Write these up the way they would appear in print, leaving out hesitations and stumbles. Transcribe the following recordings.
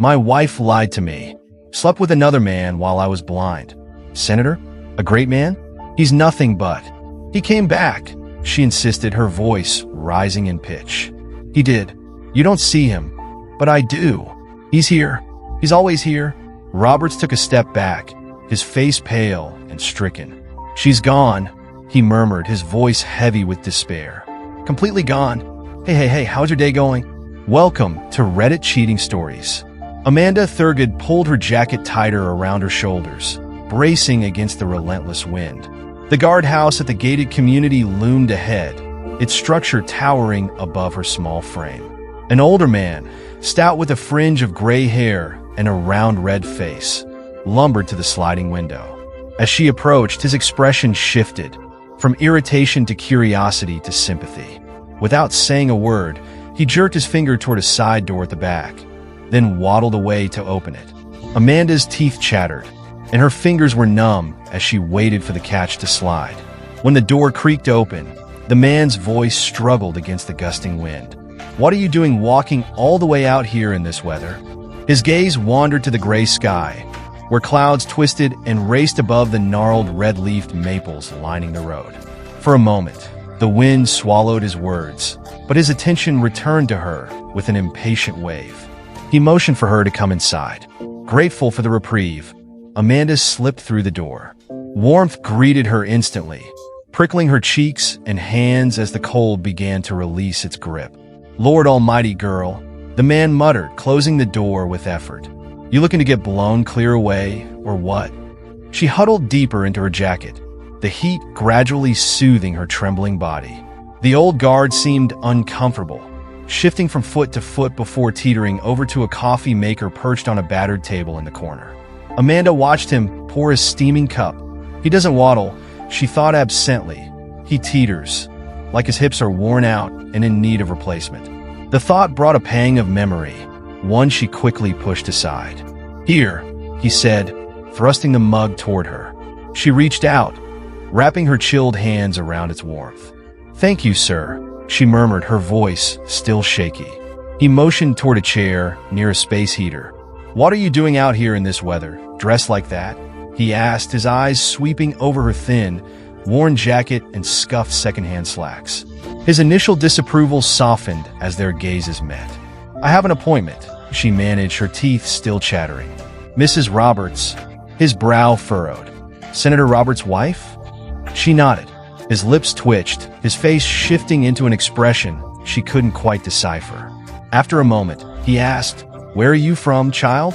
My wife lied to me. Slept with another man while I was blind. Senator? A great man? He's nothing but. He came back, she insisted, her voice rising in pitch. He did. You don't see him, but I do. He's here. He's always here. Roberts took a step back, his face pale and stricken. She's gone, he murmured, his voice heavy with despair. Completely gone. Hey, how's your day going? Welcome to Reddit Cheating Stories. Amanda Thurgood pulled her jacket tighter around her shoulders, bracing against the relentless wind. The guardhouse at the gated community loomed ahead, its structure towering above her small frame. An older man, stout with a fringe of gray hair and a round red face, lumbered to the sliding window. As she approached, his expression shifted, from irritation to curiosity to sympathy. Without saying a word, he jerked his finger toward a side door at the back, then waddled away to open it. Amanda's teeth chattered, and her fingers were numb as she waited for the catch to slide. When the door creaked open, the man's voice struggled against the gusting wind. What are you doing walking all the way out here in this weather? His gaze wandered to the gray sky, where clouds twisted and raced above the gnarled red-leafed maples lining the road. For a moment, the wind swallowed his words, but his attention returned to her with an impatient wave. He motioned for her to come inside. Grateful for the reprieve, Amanda slipped through the door. Warmth greeted her instantly, prickling her cheeks and hands as the cold began to release its grip. Lord almighty, girl, the man muttered, closing the door with effort. You looking to get blown clear away, or what? She huddled deeper into her jacket, the heat gradually soothing her trembling body. The old guard seemed uncomfortable, shifting from foot to foot before teetering over to a coffee maker perched on a battered table in the corner. Amanda watched him pour his steaming cup. He doesn't waddle, she thought absently. He teeters, like his hips are worn out and in need of replacement. The thought brought a pang of memory, one she quickly pushed aside. Here, he said, thrusting the mug toward her. She reached out, wrapping her chilled hands around its warmth. Thank you, sir, she murmured, her voice still shaky. He motioned toward a chair near a space heater. What are you doing out here in this weather, dressed like that? He asked, his eyes sweeping over her thin, worn jacket and scuffed secondhand slacks. His initial disapproval softened as their gazes met. I have an appointment, she managed, her teeth still chattering. Mrs. Roberts, his brow furrowed. Senator Roberts' wife? She nodded. His lips twitched, his face shifting into an expression she couldn't quite decipher. After a moment, he asked, Where are you from, child?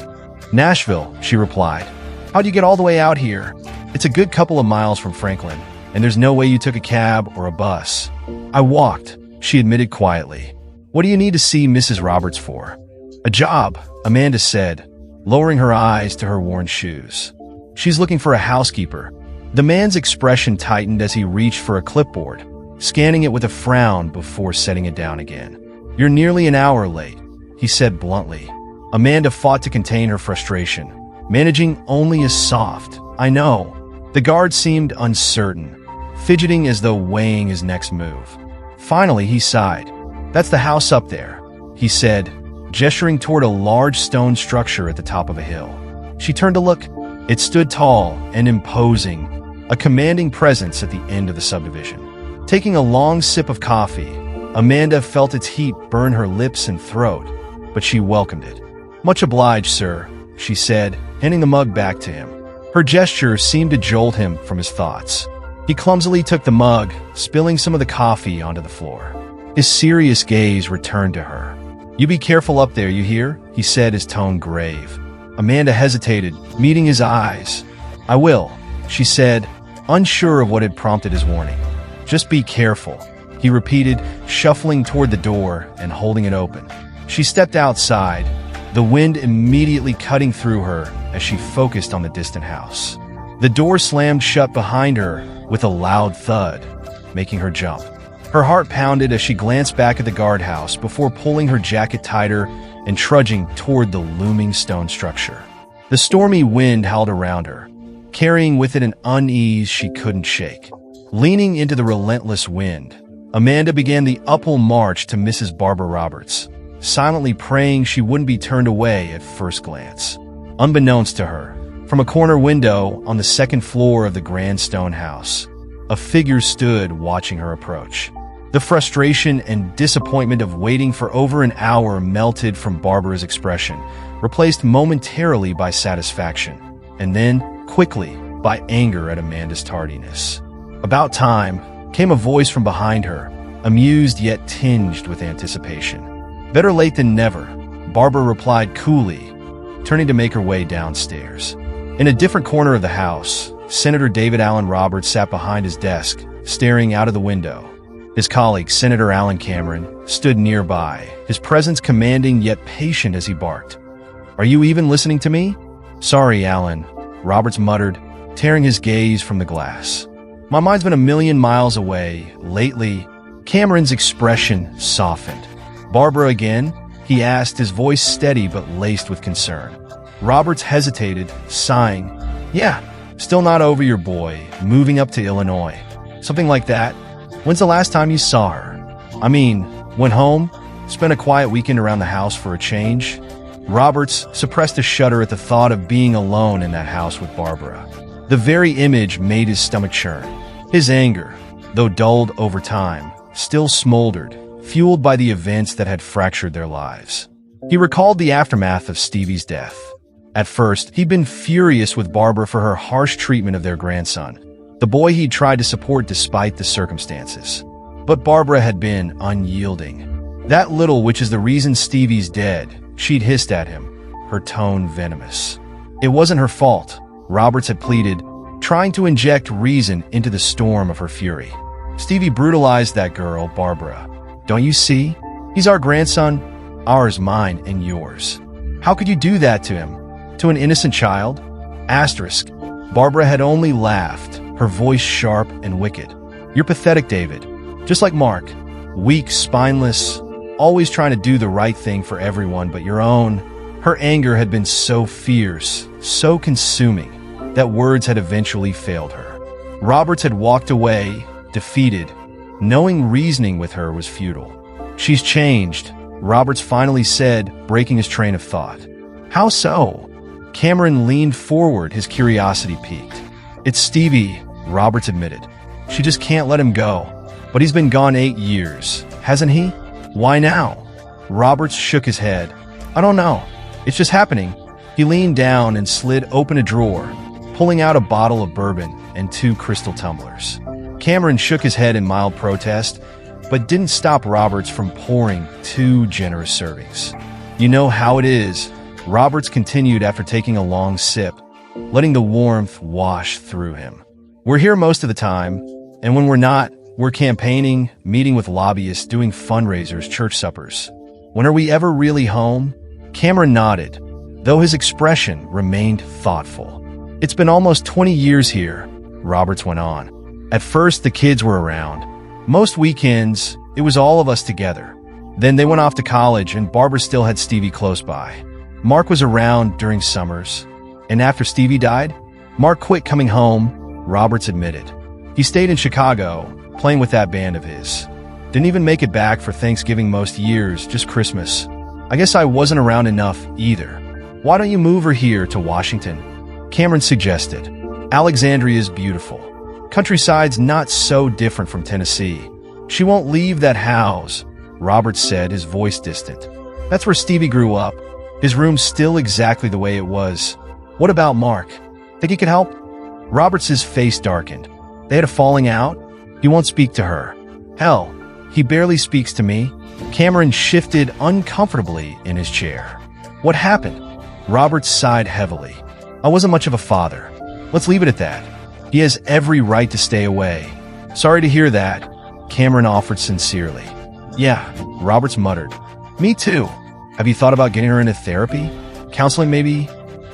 Nashville, she replied. How'd you get all the way out here? It's a good couple of miles from Franklin, and there's no way you took a cab or a bus. I walked, she admitted quietly. What do you need to see Mrs. Roberts for? A job, Amanda said, lowering her eyes to her worn shoes. She's looking for a housekeeper. The man's expression tightened as he reached for a clipboard, scanning it with a frown before setting it down again. You're nearly an hour late, he said bluntly. Amanda fought to contain her frustration, managing only a soft, I know. The guard seemed uncertain, fidgeting as though weighing his next move. Finally, he sighed. That's the house up there, he said, gesturing toward a large stone structure at the top of a hill. She turned to look. It stood tall and imposing, a commanding presence at the end of the subdivision. Taking a long sip of coffee, Amanda felt its heat burn her lips and throat, but she welcomed it. Much obliged, sir, she said, handing the mug back to him. Her gesture seemed to jolt him from his thoughts. He clumsily took the mug, spilling some of the coffee onto the floor. His serious gaze returned to her. You be careful up there, you hear? He said, his tone grave. Amanda hesitated, meeting his eyes. I will, she said, unsure of what had prompted his warning. Just be careful, he repeated, shuffling toward the door and holding it open. She stepped outside, the wind immediately cutting through her as she focused on the distant house. The door slammed shut behind her with a loud thud, making her jump. Her heart pounded as she glanced back at the guardhouse before pulling her jacket tighter and trudging toward the looming stone structure. The stormy wind howled around her, carrying with it an unease she couldn't shake. Leaning into the relentless wind, Amanda began the uphill march to Mrs. Barbara Roberts. silently praying she wouldn't be turned away at first glance. Unbeknownst to her, from a corner window on the second floor of the grand stone house, a figure stood watching her approach. The frustration and disappointment of waiting for over an hour melted from Barbara's expression, replaced momentarily by satisfaction, and then, quickly, by anger at Amanda's tardiness. About time, came a voice from behind her, amused yet tinged with anticipation. "Better late than never," Barbara replied coolly, turning to make her way downstairs. In a different corner of the house, Senator David Allen Roberts sat behind his desk, staring out of the window. His colleague, Senator Alan Cameron, stood nearby, his presence commanding yet patient as he barked. "Are you even listening to me?" "Sorry, Alan," Roberts muttered, tearing his gaze from the glass. "My mind's been a million miles away lately." Cameron's expression softened. "Barbara again?" he asked, his voice steady but laced with concern. Roberts hesitated, sighing. "Yeah, still not over your boy, moving up to Illinois. Something like that. When's the last time you saw her?" "I mean, went home, spent a quiet weekend around the house for a change." Roberts suppressed a shudder at the thought of being alone in that house with Barbara. The very image made his stomach churn. His anger, though dulled over time, still smoldered, fueled by the events that had fractured their lives. He recalled the aftermath of Stevie's death. At first, he'd been furious with Barbara for her harsh treatment of their grandson, the boy he'd tried to support despite the circumstances. But Barbara had been unyielding. "That little which is the reason Stevie's dead," she'd hissed at him, her tone venomous. It wasn't her fault, Roberts had pleaded, trying to inject reason into the storm of her fury. "Stevie brutalized that girl, Barbara. Don't you see? He's our grandson, ours, mine, and yours. How could you do that to him? To an innocent child?" Asterisk. Barbara had only laughed, her voice sharp and wicked. "You're pathetic, David. Just like Mark. Weak, spineless, always trying to do the right thing for everyone but your own." Her anger had been so fierce, so consuming, that words had eventually failed her. Roberts had walked away, defeated, knowing reasoning with her was futile. "She's changed," Roberts finally said, breaking his train of thought. "How so?" Cameron leaned forward, his curiosity piqued. "It's Stevie," Roberts admitted. "She just can't let him go. But he's been gone 8 years, hasn't he? Why now?" Roberts shook his head. "I don't know. It's just happening." He leaned down and slid open a drawer, pulling out a bottle of bourbon and 2 crystal tumblers. Cameron shook his head in mild protest, but didn't stop Roberts from pouring 2 generous servings. "You know how it is," Roberts continued after taking a long sip, letting the warmth wash through him. "We're here most of the time, and when we're not, we're campaigning, meeting with lobbyists, doing fundraisers, church suppers. When are we ever really home?" Cameron nodded, though his expression remained thoughtful. "It's been almost 20 years here," Roberts went on. "At first, the kids were around. Most weekends, it was all of us together. Then they went off to college, and Barbara still had Stevie close by. Mark was around during summers. And after Stevie died, Mark quit coming home," Roberts admitted. "He stayed in Chicago, playing with that band of his. Didn't even make it back for Thanksgiving most years, just Christmas. I guess I wasn't around enough either. Why don't you move her here to Washington?" Cameron suggested. "Alexandria's beautiful. Countryside's not so different from Tennessee. She won't leave that house," Roberts said, his voice distant. "That's where Stevie grew up. His room's still exactly the way it was. What about Mark? Think he could help?" Roberts's face darkened. "They had a falling out? He won't speak to her. Hell, he barely speaks to me." Cameron shifted uncomfortably in his chair. "What happened?" Roberts sighed heavily. "I wasn't much of a father. Let's leave it at that. He has every right to stay away." "Sorry to hear that," Cameron offered sincerely. "Yeah," Roberts muttered. "Me too. Have you thought about getting her into therapy? Counseling, maybe?"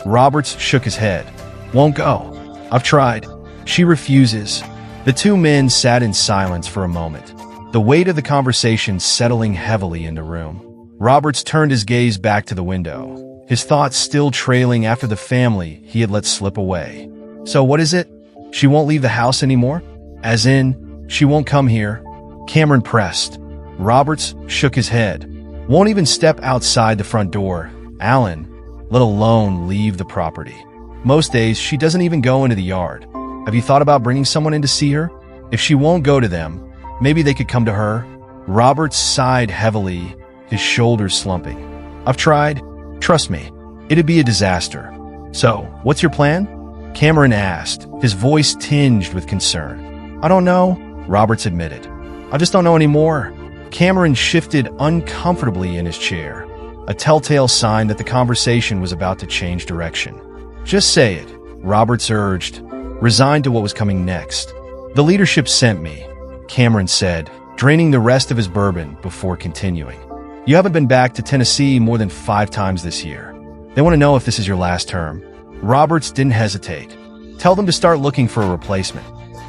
Roberts shook his head. "Won't go. I've tried. She refuses." The 2 men sat in silence for a moment, the weight of the conversation settling heavily in the room. Roberts turned his gaze back to the window, his thoughts still trailing after the family he had let slip away. "So what is it? She won't leave the house anymore? As in, she won't come here?" Cameron pressed. Roberts shook his head. Won't even step outside the front door, Alan, let alone leave the property. Most days, she doesn't even go into the yard. Have you thought about bringing someone in to see her? If she won't go to them, maybe they could come to her. Robert sighed heavily, his shoulders slumping. I've tried. Trust me, it'd be a disaster. So, what's your plan? Cameron asked, his voice tinged with concern. I don't know, Roberts admitted. I just don't know anymore. Cameron shifted uncomfortably in his chair, a telltale sign that the conversation was about to change direction. Just say it, Roberts urged, resigned to what was coming next. The leadership sent me, Cameron said, draining the rest of his bourbon before continuing. You haven't been back to Tennessee more than 5 times this year. They want to know if this is your last term. Roberts didn't hesitate. Tell them to start looking for a replacement.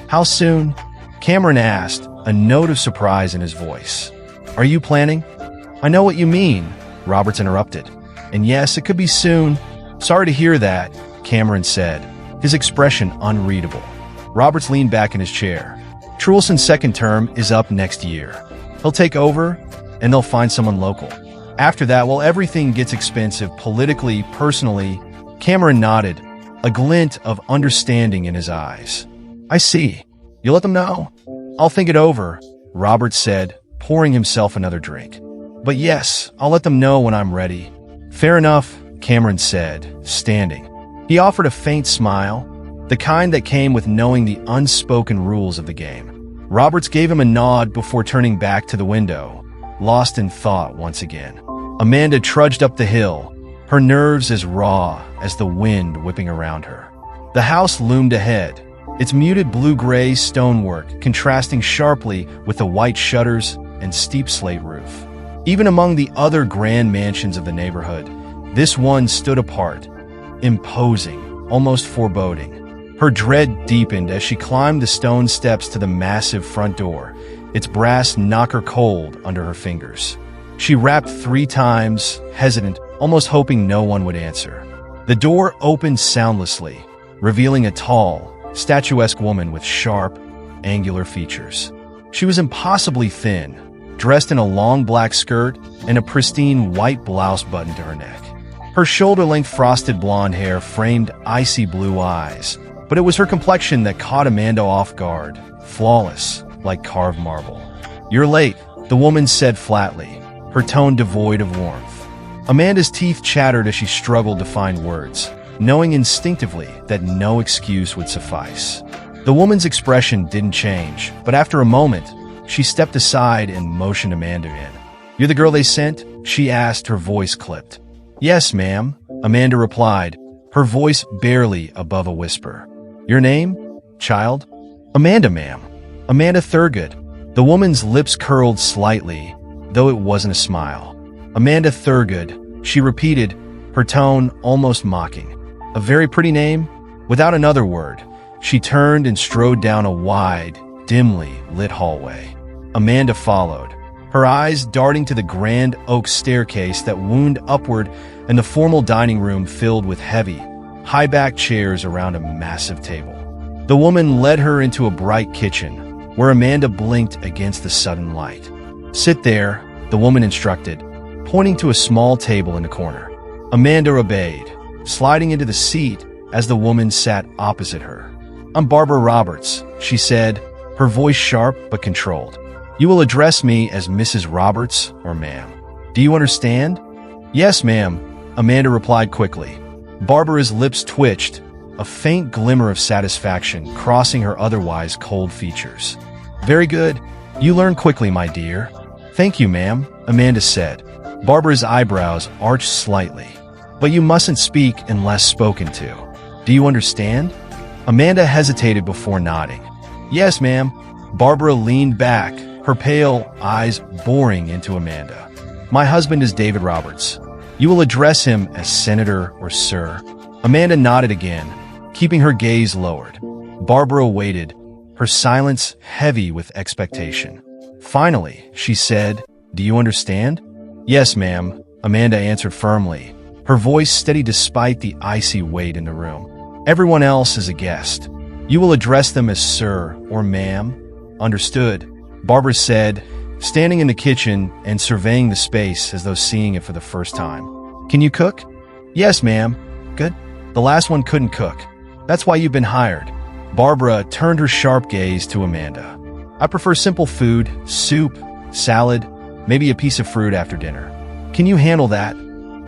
How soon? Cameron asked, a note of surprise in his voice. Are you planning? I know what you mean, Roberts interrupted. And yes, it could be soon. Sorry to hear that, Cameron said, his expression unreadable. Roberts leaned back in his chair. Truelson's second term is up next year. He'll take over, and they'll find someone local. After that, while everything gets expensive politically, personally, Cameron nodded, a glint of understanding in his eyes. I see. You let them know? I'll think it over, Roberts said, pouring himself another drink. But yes, I'll let them know when I'm ready. Fair enough, Cameron said, standing. He offered a faint smile, the kind that came with knowing the unspoken rules of the game. Roberts gave him a nod before turning back to the window, lost in thought once again. Amanda trudged up the hill, her nerves as raw as the wind whipping around her. The house loomed ahead, its muted blue-gray stonework contrasting sharply with the white shutters and steep slate roof. Even among the other grand mansions of the neighborhood, this one stood apart, imposing, almost foreboding. Her dread deepened as she climbed the stone steps to the massive front door, its brass knocker cold under her fingers. She rapped 3 times, hesitant, almost hoping no one would answer. The door opened soundlessly, revealing a tall, statuesque woman with sharp, angular features. She was impossibly thin, dressed in a long black skirt and a pristine white blouse buttoned to her neck. Her shoulder-length frosted blonde hair framed icy blue eyes, but it was her complexion that caught Amanda off guard, flawless, like carved marble. You're late, the woman said flatly, her tone devoid of warmth. Amanda's teeth chattered as she struggled to find words, knowing instinctively that no excuse would suffice. The woman's expression didn't change, but after a moment, she stepped aside and motioned Amanda in. You're the girl they sent? She asked, her voice clipped. Yes, ma'am, Amanda replied, her voice barely above a whisper. Your name, child? Amanda, ma'am. Amanda Thurgood. The woman's lips curled slightly, though it wasn't a smile. Amanda Thurgood, she repeated, her tone almost mocking. A very pretty name? Without another word, she turned and strode down a wide, dimly lit hallway. Amanda followed, her eyes darting to the grand oak staircase that wound upward and the formal dining room filled with heavy, high-backed chairs around a massive table. The woman led her into a bright kitchen, where Amanda blinked against the sudden light. Sit there, the woman instructed, pointing to a small table in the corner. Amanda obeyed, sliding into the seat as the woman sat opposite her. I'm Barbara Roberts, she said, her voice sharp but controlled. You will address me as Mrs. Roberts or ma'am. Do you understand? Yes, ma'am, Amanda replied quickly. Barbara's lips twitched, a faint glimmer of satisfaction crossing her otherwise cold features. Very good. You learn quickly, my dear. Thank you, ma'am, Amanda said. Barbara's eyebrows arched slightly. But you mustn't speak unless spoken to. Do you understand? Amanda hesitated before nodding. Yes, ma'am. Barbara leaned back, her pale eyes boring into Amanda. My husband is David Roberts. You will address him as Senator or Sir. Amanda nodded again, keeping her gaze lowered. Barbara waited, her silence heavy with expectation. Finally, she said, Do you understand? Yes, ma'am, Amanda answered firmly, her voice steady despite the icy weight in the room. Everyone else is a guest. You will address them as Sir or Ma'am. Understood, Barbara said, standing in the kitchen and surveying the space as though seeing it for the first time. Can you cook? Yes, ma'am. Good. The last one couldn't cook. That's why you've been hired. Barbara turned her sharp gaze to Amanda. I prefer simple food, soup, salad, maybe a piece of fruit after dinner. Can you handle that?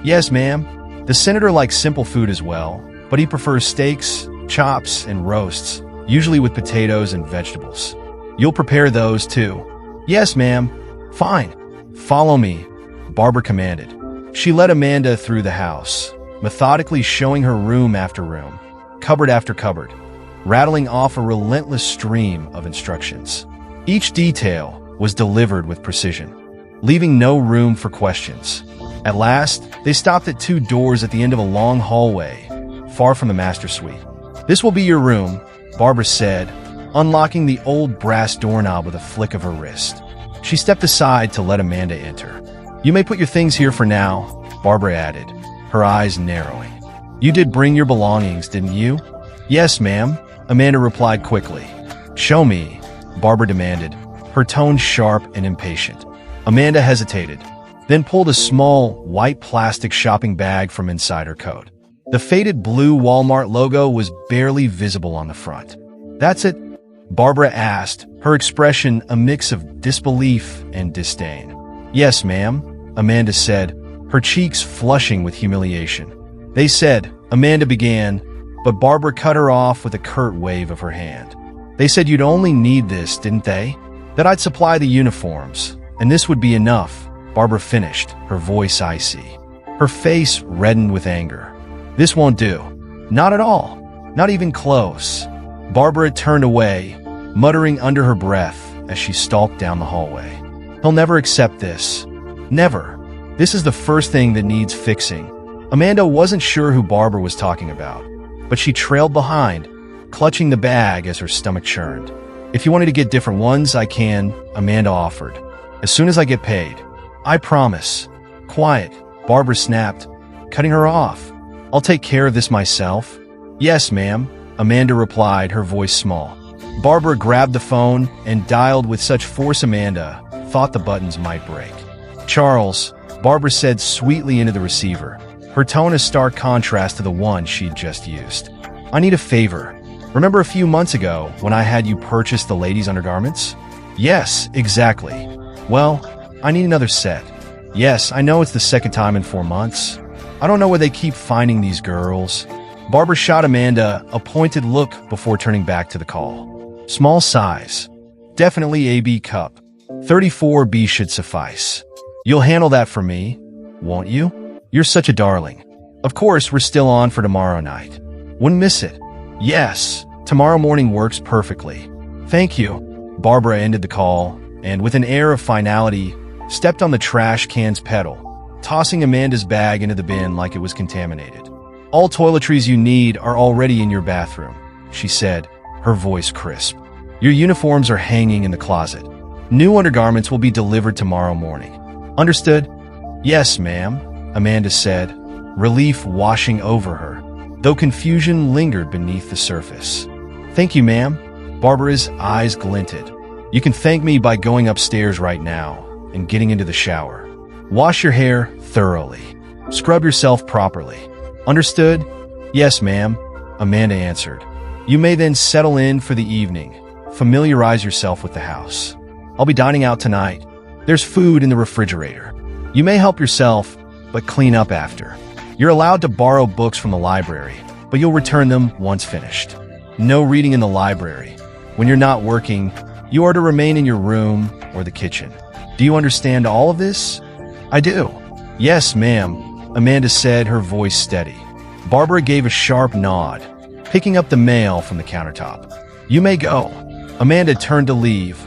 Yes, ma'am. The senator likes simple food as well, but he prefers steaks, chops, and roasts, usually with potatoes and vegetables. You'll prepare those too. Yes, ma'am. Fine. Follow me, Barbara commanded. She led Amanda through the house, methodically showing her room after room, cupboard after cupboard, rattling off a relentless stream of instructions. Each detail was delivered with precision, leaving no room for questions. At last, they stopped at 2 doors at the end of a long hallway, far from the master suite. This will be your room, Barbara said, unlocking the old brass doorknob with a flick of her wrist. She stepped aside to let Amanda enter. You may put your things here for now, Barbara added, her eyes narrowing. You did bring your belongings, didn't you? Yes, ma'am, Amanda replied quickly. Show me, Barbara demanded, her tone sharp and impatient. Amanda hesitated, then pulled a small, white plastic shopping bag from inside her coat. The faded blue Walmart logo was barely visible on the front. That's it? Barbara asked, her expression a mix of disbelief and disdain. Yes, ma'am, Amanda said, her cheeks flushing with humiliation. They said, Amanda began, but Barbara cut her off with a curt wave of her hand. They said you'd only need this, didn't they? That I'd supply the uniforms, and this would be enough, Barbara finished, her voice icy. Her face reddened with anger. This won't do. Not at all. Not even close. Barbara turned away, muttering under her breath as she stalked down the hallway. He'll never accept this. Never. This is the first thing that needs fixing. Amanda wasn't sure who Barbara was talking about, but she trailed behind, clutching the bag as her stomach churned. If you wanted to get different ones, I can, Amanda offered. As soon as I get paid. I promise. Quiet, Barbara snapped, cutting her off. I'll take care of this myself. Yes, ma'am, Amanda replied, her voice small. Barbara grabbed the phone and dialed with such force Amanda thought the buttons might break. Charles, Barbara said sweetly into the receiver, her tone a stark contrast to the one she'd just used. I need a favor. Remember a few months ago when I had you purchase the ladies' undergarments? Yes, exactly. Well, I need another set. Yes, I know it's the second time in 4 months. I don't know where they keep finding these girls. Barbara shot Amanda a pointed look before turning back to the call. Small size. Definitely AB cup. 34B should suffice. You'll handle that for me, won't you? You're such a darling. Of course, we're still on for tomorrow night. Wouldn't miss it. Yes, tomorrow morning works perfectly. Thank you. Barbara ended the call and, with an air of finality, stepped on the trash can's pedal, tossing Amanda's bag into the bin like it was contaminated. All toiletries you need are already in your bathroom, she said, her voice crisp. Your uniforms are hanging in the closet. New undergarments will be delivered tomorrow morning. Understood? Yes, ma'am, Amanda said, relief washing over her, though confusion lingered beneath the surface. Thank you, ma'am. Barbara's eyes glinted. You can thank me by going upstairs right now and getting into the shower. Wash your hair thoroughly. Scrub yourself properly. Understood? Yes, ma'am, Amanda answered. You may then settle in for the evening. Familiarize yourself with the house. I'll be dining out tonight. There's food in the refrigerator. You may help yourself, but clean up after. You're allowed to borrow books from the library, but you'll return them once finished. No reading in the library. When you're not working, you are to remain in your room or the kitchen. Do you understand all of this? I do. Yes, ma'am, Amanda said, her voice steady. Barbara gave a sharp nod, picking up the mail from the countertop. You may go. Amanda turned to leave,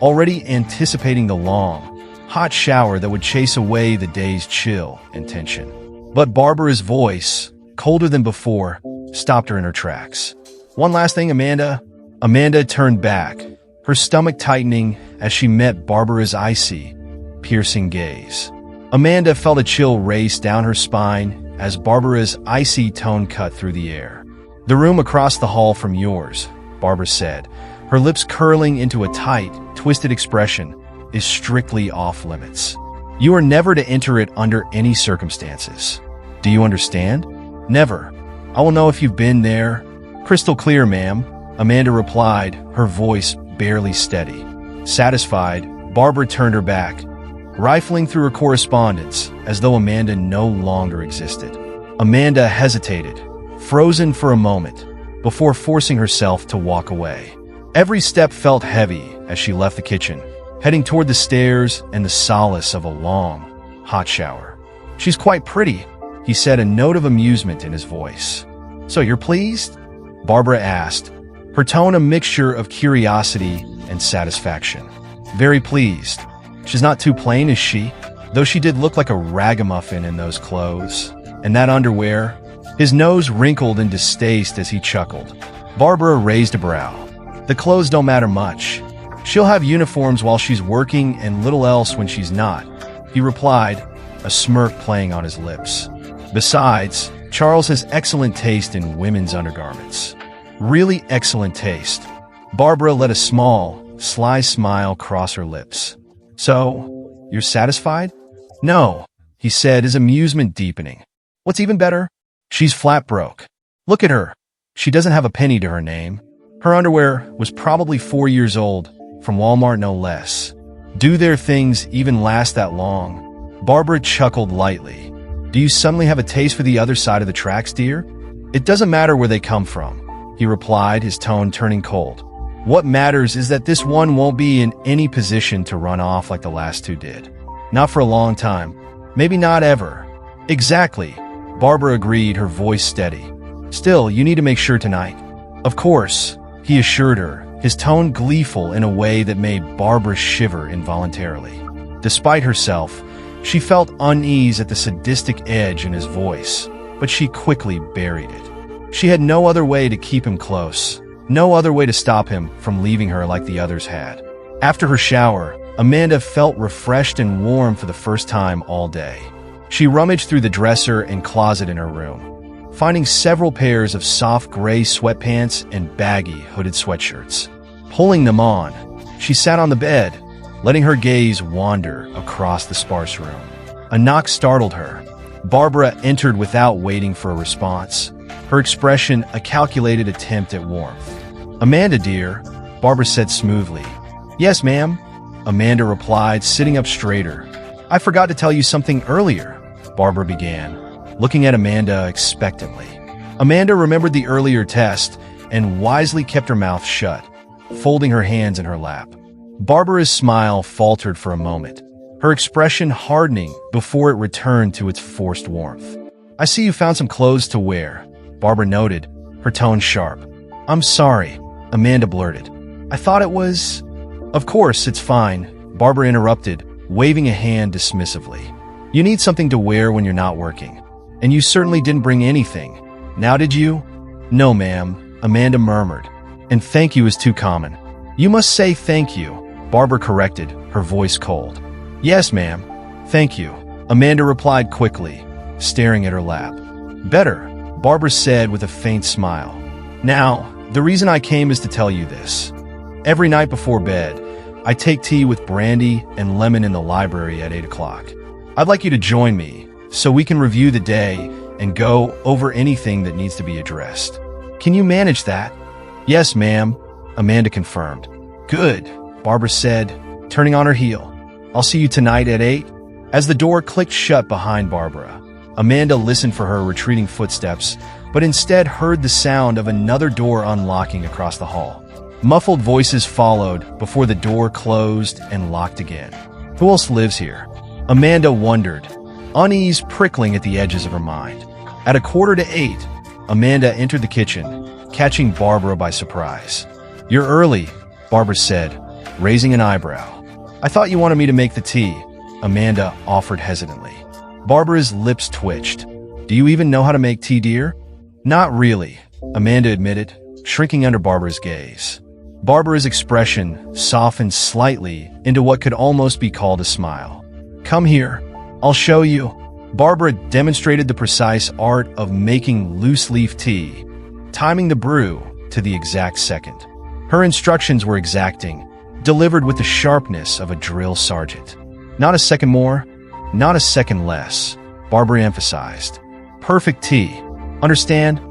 already anticipating the long, hot shower that would chase away the day's chill and tension. But Barbara's voice, colder than before, stopped her in her tracks. One last thing, Amanda. Amanda turned back, her stomach tightening as she met Barbara's icy, piercing gaze. Amanda felt a chill race down her spine as Barbara's icy tone cut through the air. The room across the hall from yours, Barbara said, her lips curling into a tight, twisted expression is strictly off-limits. You are never to enter it under any circumstances. Do you understand? Never. I will know if you've been there. Crystal clear, ma'am, Amanda replied, her voice barely steady. Satisfied, Barbara turned her back, rifling through her correspondence as though Amanda no longer existed. Amanda hesitated, frozen for a moment, before forcing herself to walk away. Every step felt heavy as she left the kitchen, heading toward the stairs and the solace of a long, hot shower. "She's quite pretty," he said, a note of amusement in his voice. "So you're pleased?" Barbara asked, her tone a mixture of curiosity and satisfaction. "Very pleased. She's not too plain, is she? Though she did look like a ragamuffin in those clothes. And that underwear." His nose wrinkled in distaste as he chuckled. Barbara raised a brow. "The clothes don't matter much. She'll have uniforms while she's working and little else when she's not," he replied, a smirk playing on his lips. "Besides, Charles has excellent taste in women's undergarments. Really excellent taste." Barbara let a small, sly smile cross her lips. "So, you're satisfied?" "No," he said, his amusement deepening. "What's even better? She's flat broke. Look at her. She doesn't have a penny to her name. Her underwear was probably 4 years old, from Walmart no less. Do their things even last that long?" Barbara chuckled lightly. "Do you suddenly have a taste for the other side of the tracks, dear?" "It doesn't matter where they come from," he replied, his tone turning cold. "What matters is that this one won't be in any position to run off like the last two did. Not for a long time. Maybe not ever." "Exactly," Barbara agreed, her voice steady. "Still, you need to make sure tonight." "Of course," he assured her, his tone gleeful in a way that made Barbara shiver involuntarily. Despite herself, she felt unease at the sadistic edge in his voice, but she quickly buried it. She had no other way to keep him close, no other way to stop him from leaving her like the others had. After her shower, Amanda felt refreshed and warm for the first time all day. She rummaged through the dresser and closet in her room, finding several pairs of soft gray sweatpants and baggy hooded sweatshirts. Pulling them on, she sat on the bed, letting her gaze wander across the sparse room. A knock startled her. Barbara entered without waiting for a response, her expression a calculated attempt at warmth. "Amanda, dear," Barbara said smoothly. "Yes, ma'am," Amanda replied, sitting up straighter. "I forgot to tell you something earlier," Barbara began, looking at Amanda expectantly. Amanda remembered the earlier test and wisely kept her mouth shut, folding her hands in her lap. Barbara's smile faltered for a moment, her expression hardening before it returned to its forced warmth. "I see you found some clothes to wear," Barbara noted, her tone sharp. "I'm sorry," Amanda blurted. "I thought it was—" "Of course, it's fine," Barbara interrupted, waving a hand dismissively. "You need something to wear when you're not working. And you certainly didn't bring anything. Now did you?" "No, ma'am," Amanda murmured. "And thank you is too common." "You must say thank you," Barbara corrected, her voice cold. "Yes, ma'am. Thank you," Amanda replied quickly, staring at her lap. "Better," Barbara said with a faint smile. "Now, the reason I came is to tell you this. Every night before bed, I take tea with brandy and lemon in the library at 8 o'clock. I'd like you to join me so we can review the day and go over anything that needs to be addressed. Can you manage that?" "Yes, ma'am," Amanda confirmed. "Good," Barbara said, turning on her heel. "I'll see you tonight at 8. As the door clicked shut behind Barbara, Amanda listened for her retreating footsteps, but instead heard the sound of another door unlocking across the hall. Muffled voices followed before the door closed and locked again. Who else lives here? Amanda wondered, unease prickling at the edges of her mind. At 7:45, Amanda entered the kitchen, catching Barbara by surprise. "You're early," Barbara said, raising an eyebrow. "I thought you wanted me to make the tea," Amanda offered hesitantly. Barbara's lips twitched. "Do you even know how to make tea, dear?" "Not really," Amanda admitted, shrinking under Barbara's gaze. Barbara's expression softened slightly into what could almost be called a smile. "Come here. I'll show you." Barbara demonstrated the precise art of making loose-leaf tea, timing the brew to the exact second. Her instructions were exacting, delivered with the sharpness of a drill sergeant. Not a second more, not a second less, Barbara emphasized. Perfect tea. Understand?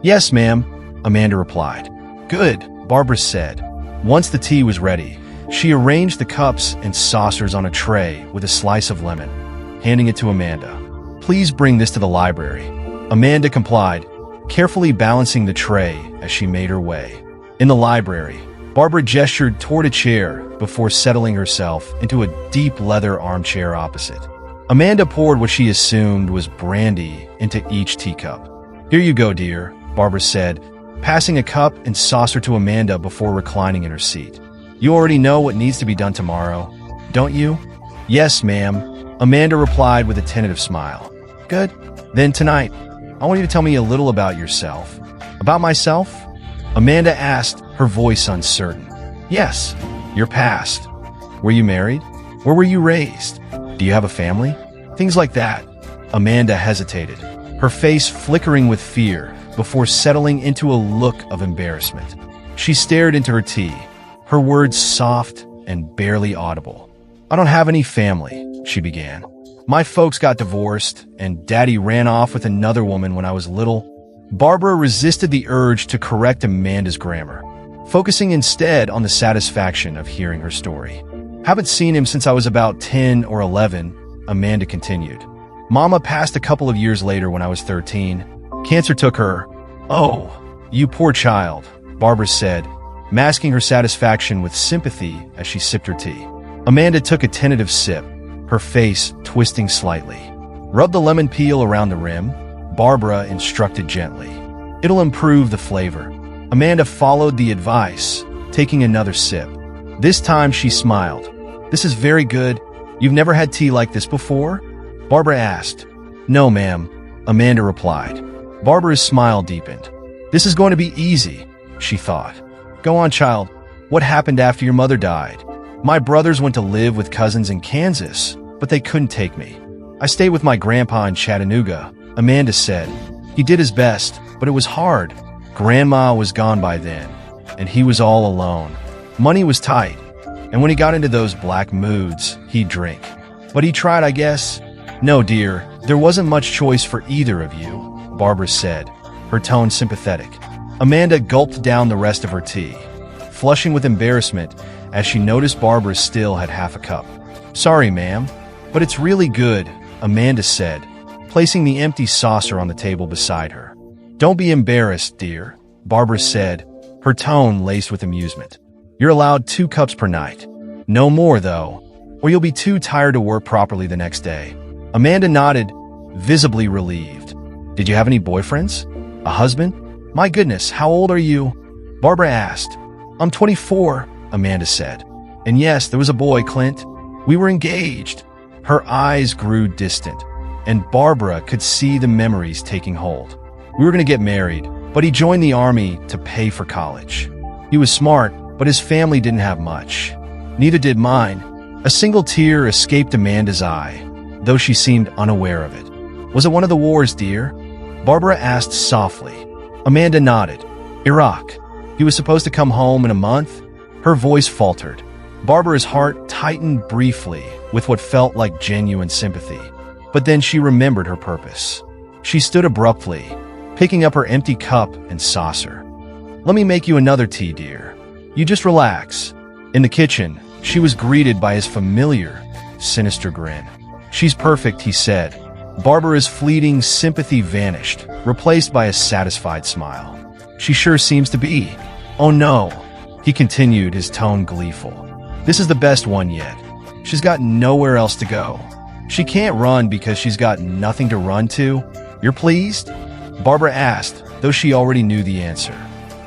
Yes, ma'am, Amanda replied. Good, Barbara said. Once the tea was ready, she arranged the cups and saucers on a tray with a slice of lemon, handing it to Amanda. Please bring this to the library. Amanda complied, carefully balancing the tray as she made her way. In the library, Barbara gestured toward a chair before settling herself into a deep leather armchair opposite. Amanda poured what she assumed was brandy into each teacup. Here you go, dear, Barbara said, passing a cup and saucer to Amanda before reclining in her seat. You already know what needs to be done tomorrow, don't you? Yes, ma'am, Amanda replied with a tentative smile. Good. Then tonight, I want you to tell me a little about yourself. About myself? Amanda asked, her voice uncertain. Yes, your past. Were you married? Where were you raised? Do you have a family? Things like that. Amanda hesitated, her face flickering with fear before settling into a look of embarrassment. She stared into her tea, her words soft and barely audible. I don't have any family, she began. My folks got divorced, and Daddy ran off with another woman when I was little. Barbara resisted the urge to correct Amanda's grammar, focusing instead on the satisfaction of hearing her story. Haven't seen him since I was about 10 or 11, Amanda continued. Mama passed a couple of years later when I was 13. Cancer took her. Oh, you poor child, Barbara said, masking her satisfaction with sympathy as she sipped her tea. Amanda took a tentative sip, her face twisting slightly. Rub the lemon peel around the rim, Barbara instructed gently. It'll improve the flavor. Amanda followed the advice, taking another sip. This time she smiled. This is very good. You've never had tea like this before? Barbara asked. No, ma'am, Amanda replied. Barbara's smile deepened. This is going to be easy, she thought. Go on, child. What happened after your mother died? My brothers went to live with cousins in Kansas, but they couldn't take me. I stayed with my grandpa in Chattanooga, Amanda said. He did his best, but it was hard. Grandma was gone by then, and he was all alone. Money was tight, and when he got into those black moods, he'd drink. But he tried, I guess. No, dear, there wasn't much choice for either of you, Barbara said, her tone sympathetic. Amanda gulped down the rest of her tea, flushing with embarrassment as she noticed Barbara still had half a cup. Sorry, ma'am, but it's really good, Amanda said, placing the empty saucer on the table beside her. Don't be embarrassed, dear, Barbara said, her tone laced with amusement. You're allowed 2 cups per night. No more, though, or you'll be too tired to work properly the next day. Amanda nodded, visibly relieved. Did you have any boyfriends? A husband? My goodness, how old are you? Barbara asked. I'm 24, Amanda said. And yes, there was a boy, Clint. We were engaged. Her eyes grew distant, and Barbara could see the memories taking hold. We were going to get married, but he joined the army to pay for college. He was smart, but his family didn't have much. Neither did mine. A single tear escaped Amanda's eye, though she seemed unaware of it. Was it one of the wars, dear? Barbara asked softly. Amanda nodded. Iraq. He was supposed to come home in a month. Her voice faltered. Barbara's heart tightened briefly with what felt like genuine sympathy. But then she remembered her purpose. She stood abruptly, picking up her empty cup and saucer. Let me make you another tea, dear. You just relax. In the kitchen, she was greeted by his familiar, sinister grin. She's perfect, he said. Barbara's fleeting sympathy vanished, replaced by a satisfied smile. She sure seems to be. Oh no, he continued, his tone gleeful. This is the best one yet. She's got nowhere else to go. She can't run because she's got nothing to run to. You're pleased? Barbara asked, though she already knew the answer.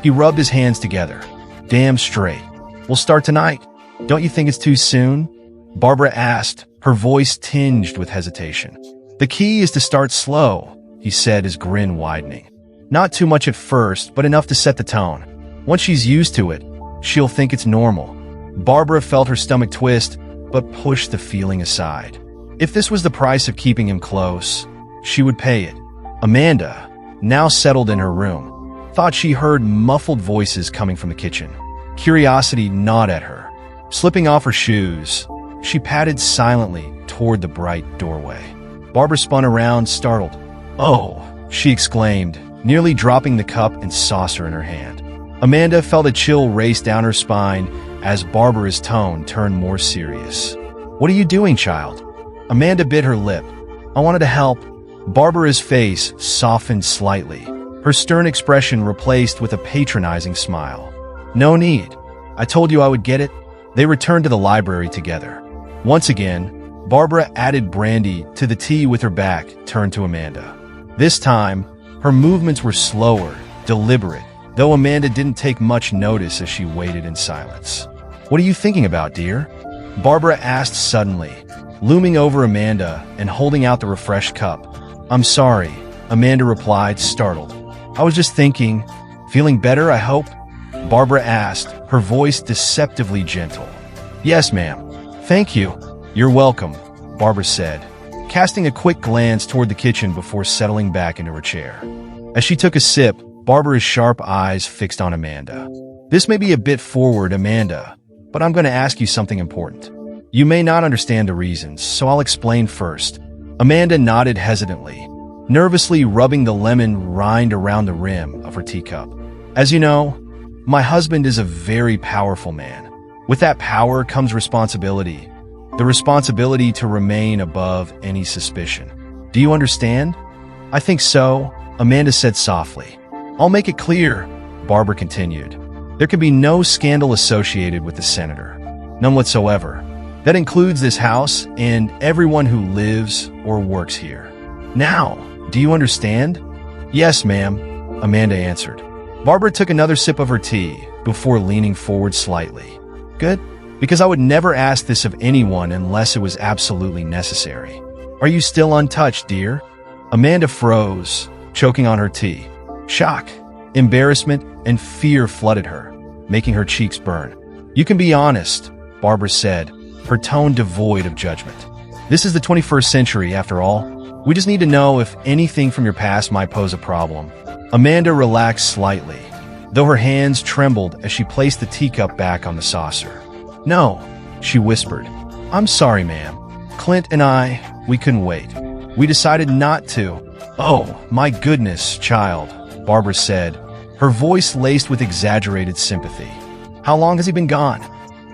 He rubbed his hands together. Damn straight. We'll start tonight. Don't you think it's too soon? Barbara asked, her voice tinged with hesitation. The key is to start slow, he said, his grin widening. Not too much at first, but enough to set the tone. Once she's used to it, she'll think it's normal. Barbara felt her stomach twist, but pushed the feeling aside. If this was the price of keeping him close, she would pay it. Amanda, now settled in her room, thought she heard muffled voices coming from the kitchen. Curiosity gnawed at her. Slipping off her shoes, she padded silently toward the bright doorway. Barbara spun around, startled. "Oh," she exclaimed, nearly dropping the cup and saucer in her hand. Amanda felt a chill race down her spine as Barbara's tone turned more serious. "What are you doing, child?" Amanda bit her lip. "I wanted to help." Barbara's face softened slightly, her stern expression replaced with a patronizing smile. "No need. I told you I would get it." They returned to the library together. Once again, Barbara added brandy to the tea with her back turned to Amanda. This time, her movements were slower, deliberate, though Amanda didn't take much notice as she waited in silence. "What are you thinking about, dear?" Barbara asked suddenly, looming over Amanda and holding out the refreshed cup. "I'm sorry," Amanda replied, startled. "I was just thinking. Feeling better, I hope?" Barbara asked, her voice deceptively gentle. "Yes, ma'am. Thank you." "You're welcome," Barbara said, casting a quick glance toward the kitchen before settling back into her chair. As she took a sip, Barbara's sharp eyes fixed on Amanda. "This may be a bit forward, Amanda, but I'm going to ask you something important. You may not understand the reasons, so I'll explain first." Amanda nodded hesitantly, nervously rubbing the lemon rind around the rim of her teacup. "As you know, my husband is a very powerful man. With that power comes responsibility. The responsibility to remain above any suspicion. Do you understand?" "I think so," Amanda said softly. "I'll make it clear," Barbara continued. "There can be no scandal associated with the senator. None whatsoever. That includes this house and everyone who lives or works here. Now, do you understand?" "Yes, ma'am," Amanda answered. Barbara took another sip of her tea before leaning forward slightly. "Good, because I would never ask this of anyone unless it was absolutely necessary. Are you still untouched, dear?" Amanda froze, choking on her tea. Shock, embarrassment, and fear flooded her, making her cheeks burn. "You can be honest," Barbara said, her tone devoid of judgment. "This is the 21st century, after all. We just need to know if anything from your past might pose a problem." Amanda relaxed slightly, though her hands trembled as she placed the teacup back on the saucer. "No," she whispered. "I'm sorry, ma'am. Clint and we couldn't wait. We decided not to." "Oh, my goodness, child," Barbara said, her voice laced with exaggerated sympathy. "How long has he been gone?"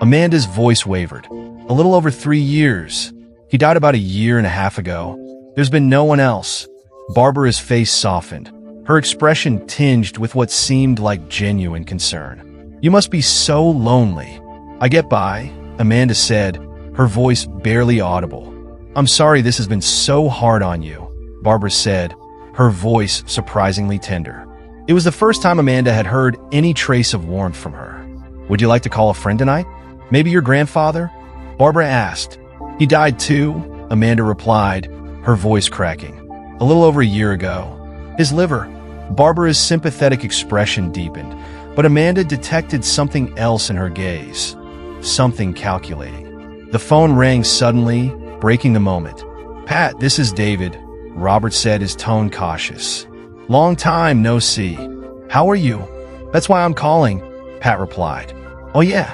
Amanda's voice wavered. "A little over 3 years. He died about a year and a half ago. There's been no one else." Barbara's face softened, her expression tinged with what seemed like genuine concern. "You must be so lonely." "I get by," Amanda said, her voice barely audible. "I'm sorry this has been so hard on you," Barbara said, her voice surprisingly tender. It was the first time Amanda had heard any trace of warmth from her. "Would you like to call a friend tonight? Maybe your grandfather?" Barbara asked. "He died too," Amanda replied, her voice cracking. "A little over a year ago. His liver." Barbara's sympathetic expression deepened, but Amanda detected something else in her gaze. Something calculating. The phone rang suddenly, breaking the moment. "Pat, this is David," Robert said, his tone cautious. "Long time no see. How are you?" "That's why I'm calling," Pat replied. "Oh yeah,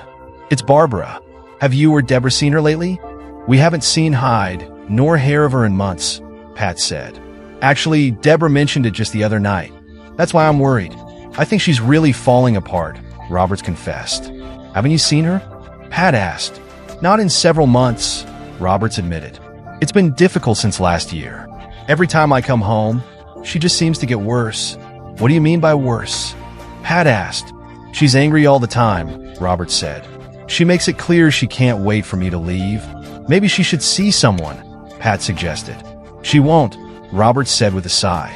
it's Barbara. Have you or Deborah seen her lately?" "We haven't seen hide nor hair of her in months," Pat said. "Actually, Deborah mentioned it just the other night. That's why I'm worried. I think she's really falling apart," Roberts confessed. "Haven't you seen her?" Pat asked. "Not in several months," Roberts admitted. "It's been difficult since last year. Every time I come home, she just seems to get worse." "What do you mean by worse?" Pat asked. "She's angry all the time," Roberts said. "She makes it clear she can't wait for me to leave. Maybe she should see someone," Pat suggested. "She won't," Roberts said with a sigh.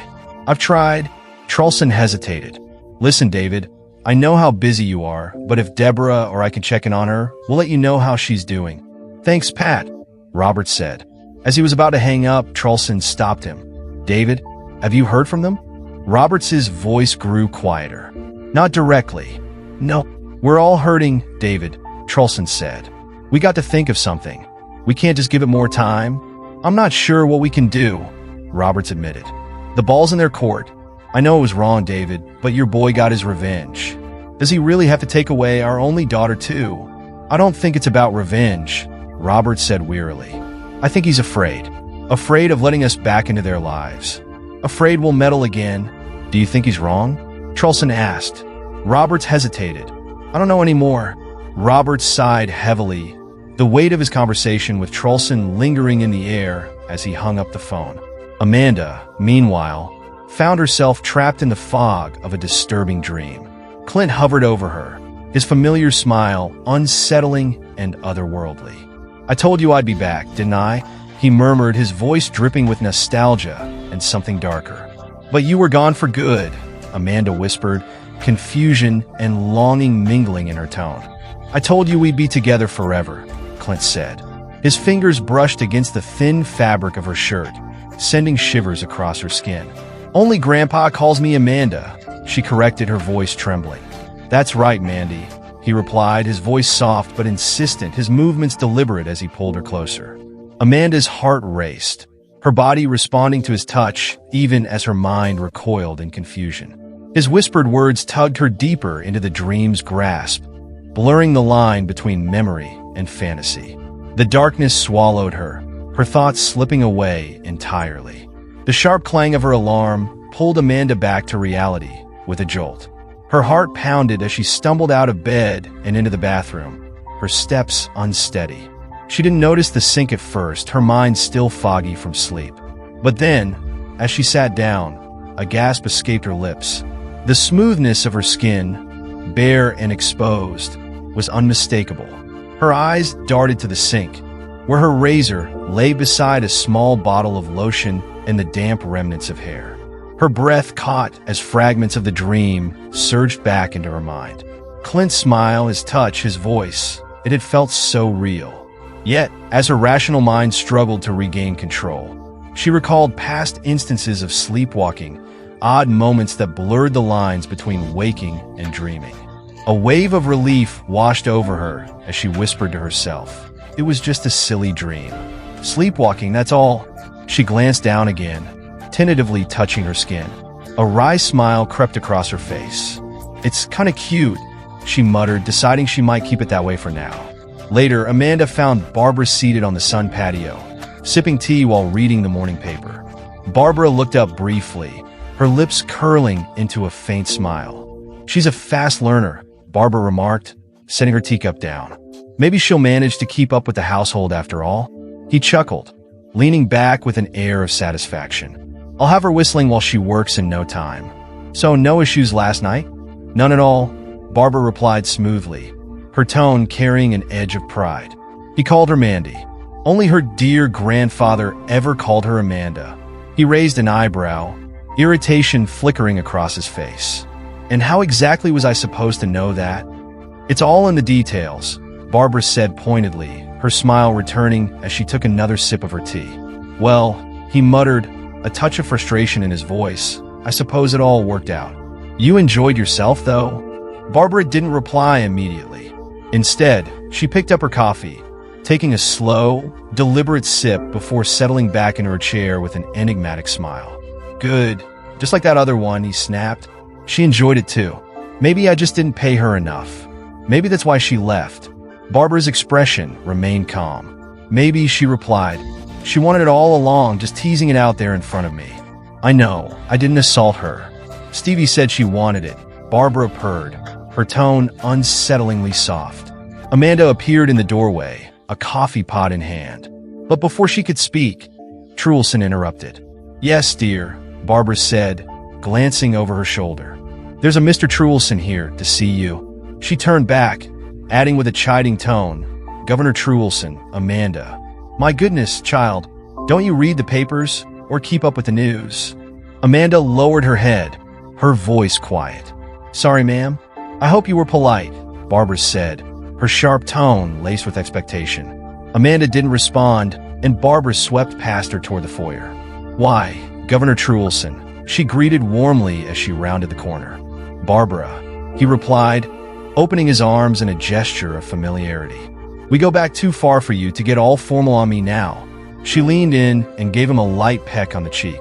"I've tried." Charleston hesitated. "Listen, David, I know how busy you are, but if Deborah or I can check in on her, we'll let you know how she's doing." "Thanks, Pat," Roberts said. As he was about to hang up, Charleston stopped him. "David, have you heard from them?" Roberts's voice grew quieter. "Not directly. No, we're all hurting, David," Charleston said. "We got to think of something. We can't just give it more time." "I'm not sure what we can do," Roberts admitted. "The ball's in their court. I know it was wrong, David, but your boy got his revenge. Does he really have to take away our only daughter too?" I don't think it's about revenge, Robert said wearily. I think he's afraid. Afraid of letting us back into their lives. Afraid we'll meddle again. Do you think he's wrong? Trulson asked. Roberts hesitated. I don't know anymore. Robert sighed heavily, the weight of his conversation with Trulson lingering in the air as he hung up the phone. Amanda, meanwhile, found herself trapped in the fog of a disturbing dream. Clint hovered over her, his familiar smile unsettling and otherworldly. I told you I'd be back, didn't I? He murmured, his voice dripping with nostalgia and something darker. But you were gone for good, Amanda whispered, confusion and longing mingling in her tone. I told you we'd be together forever, Clint said. His fingers brushed against the thin fabric of her shirt, sending shivers across her skin. Only Grandpa calls me Amanda, she corrected, her voice trembling. That's right, Mandy, he replied, his voice soft but insistent, his movements deliberate as he pulled her closer. Amanda's heart raced, her body responding to his touch even as her mind recoiled in confusion. His whispered words tugged her deeper into the dream's grasp, blurring the line between memory and fantasy. The darkness swallowed her, her thoughts slipping away entirely. The sharp clang of her alarm pulled Amanda back to reality with a jolt. Her heart pounded as she stumbled out of bed and into the bathroom, her steps unsteady. She didn't notice the sink at first, her mind still foggy from sleep. But then, as she sat down, a gasp escaped her lips. The smoothness of her skin, bare and exposed, was unmistakable. Her eyes darted to the sink, where her razor lay beside a small bottle of lotion and the damp remnants of hair. Her breath caught as fragments of the dream surged back into her mind. Clint's smile, his touch, his voice, it had felt so real. Yet, as her rational mind struggled to regain control, she recalled past instances of sleepwalking, odd moments that blurred the lines between waking and dreaming. A wave of relief washed over her as she whispered to herself, it was just a silly dream. Sleepwalking, that's all. She glanced down again, tentatively touching her skin. A wry smile crept across her face. It's kinda cute, she muttered, deciding she might keep it that way for now. Later, Amanda found Barbara seated on the sun patio, sipping tea while reading the morning paper. Barbara looked up briefly, her lips curling into a faint smile. She's a fast learner, Barbara remarked, setting her teacup down. Maybe she'll manage to keep up with the household after all. He chuckled, leaning back with an air of satisfaction. I'll have her whistling while she works in no time. So no issues last night? None at all, Barbara replied smoothly, her tone carrying an edge of pride. He called her Mandy. Only her dear grandfather ever called her Amanda. He raised an eyebrow, irritation flickering across his face. And how exactly was I supposed to know that? It's all in the details, Barbara said pointedly, her smile returning as she took another sip of her tea. Well, he muttered, a touch of frustration in his voice. I suppose it all worked out. You enjoyed yourself, though? Barbara didn't reply immediately. Instead, she picked up her coffee, taking a slow, deliberate sip before settling back in her chair with an enigmatic smile. Good. Just like that other one, he snapped. She enjoyed it too. Maybe I just didn't pay her enough. Maybe that's why she left. Barbara's expression remained calm. Maybe, she replied. She wanted it all along, just teasing it out there in front of me. I know, I didn't assault her. Stevie said she wanted it. Barbara purred, her tone unsettlingly soft. Amanda appeared in the doorway, a coffee pot in hand. But before she could speak, Trulson interrupted. Yes, dear, Barbara said, glancing over her shoulder. There's a Mr. Trulson here to see you. She turned back, adding with a chiding tone, Governor Trulson, Amanda. My goodness, child, don't you read the papers or keep up with the news? Amanda lowered her head, her voice quiet. Sorry, ma'am. I hope you were polite, Barbara said, her sharp tone laced with expectation. Amanda didn't respond, and Barbara swept past her toward the foyer. Why, Governor Trulson, she greeted warmly as she rounded the corner. Barbara, he replied, opening his arms in a gesture of familiarity. We go back too far for you to get all formal on me now. She leaned in and gave him a light peck on the cheek.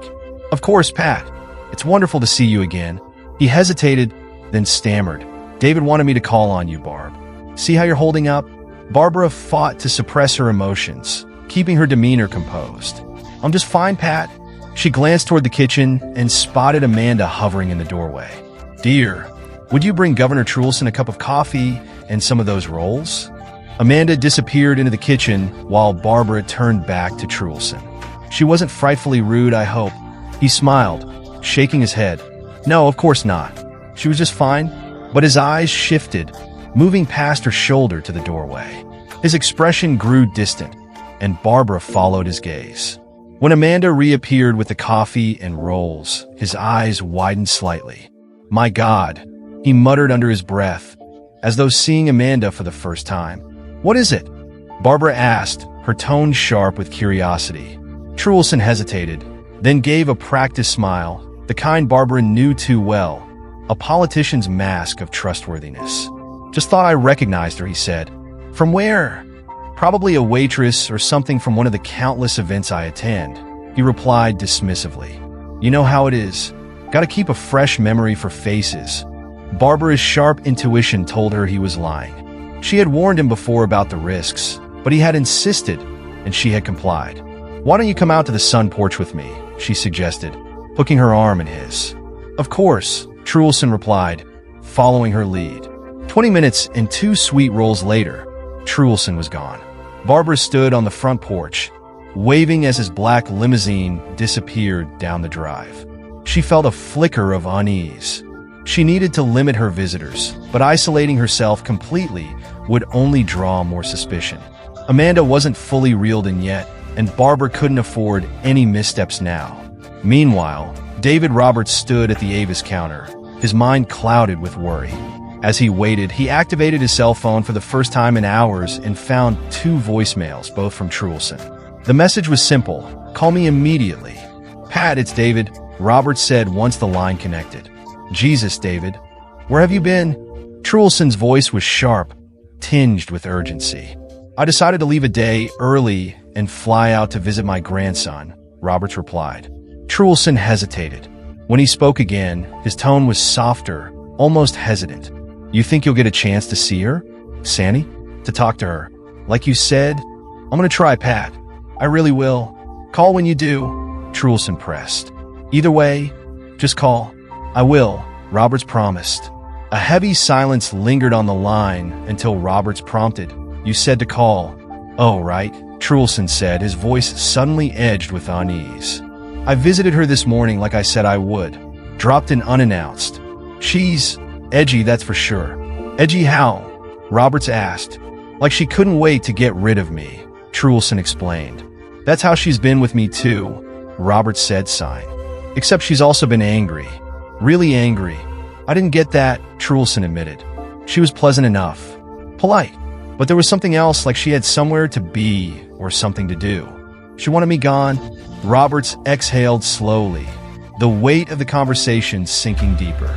Of course, Pat. It's wonderful to see you again. He hesitated, then stammered. David wanted me to call on you, Barb. See how you're holding up? Barbara fought to suppress her emotions, keeping her demeanor composed. "I'm just fine, Pat." She glanced toward the kitchen and spotted Amanda hovering in the doorway. "Dear, would you bring Governor Truelson a cup of coffee and some of those rolls?" Amanda disappeared into the kitchen while Barbara turned back to Truelson. "She wasn't frightfully rude, I hope." He smiled, shaking his head. "No, of course not. She was just fine." But his eyes shifted, moving past her shoulder to the doorway. His expression grew distant, and Barbara followed his gaze. When Amanda reappeared with the coffee and rolls, his eyes widened slightly. "My God," he muttered under his breath, as though seeing Amanda for the first time. "What is it?" Barbara asked, her tone sharp with curiosity. Truelson hesitated, then gave a practiced smile, the kind Barbara knew too well, a politician's mask of trustworthiness. "Just thought I recognized her," he said. "From where?" "Probably a waitress or something from one of the countless events I attend," he replied dismissively. "You know how it is. Gotta keep a fresh memory for faces." Barbara's sharp intuition told her he was lying. She had warned him before about the risks, but he had insisted, and she had complied. "Why don't you come out to the sun porch with me?" she suggested, hooking her arm in his. "Of course," Truelson replied, following her lead. 20 minutes and 2 sweet rolls later, Truelson was gone. Barbara stood on the front porch, waving as his black limousine disappeared down the drive. She felt a flicker of unease. She needed to limit her visitors, but isolating herself completely would only draw more suspicion. Amanda wasn't fully reeled in yet, and Barbara couldn't afford any missteps now. Meanwhile, David Roberts stood at the Avis counter, his mind clouded with worry. As he waited, he activated his cell phone for the first time in hours and found 2 voicemails, both from Truelson. The message was simple: "Call me immediately." "Pat, it's David," Roberts said once the line connected. "Jesus, David. Where have you been?" Truelson's voice was sharp, tinged with urgency. "I decided to leave a day early and fly out to visit my grandson," Roberts replied. Truelson hesitated. When he spoke again, his tone was softer, almost hesitant. "You think you'll get a chance to see her, Sandy? To talk to her? Like you said?" "I'm gonna try, Pat. I really will. Call when you do," Truelson pressed. "Either way, just call." "I will," Roberts promised. A heavy silence lingered on the line until Roberts prompted, "You said to call." "Oh, right," Truelson said, his voice suddenly edged with unease. "I visited her this morning like I said I would. Dropped in unannounced. She's edgy, that's for sure." "Edgy how?" Roberts asked. "Like she couldn't wait to get rid of me," Truelson explained. "That's how she's been with me too," Roberts said, sighing. "Except she's also been angry. Really angry." "I didn't get that," Truelson admitted. "She was pleasant enough. Polite. But there was something else, like she had somewhere to be or something to do. She wanted me gone." Roberts exhaled slowly, the weight of the conversation sinking deeper.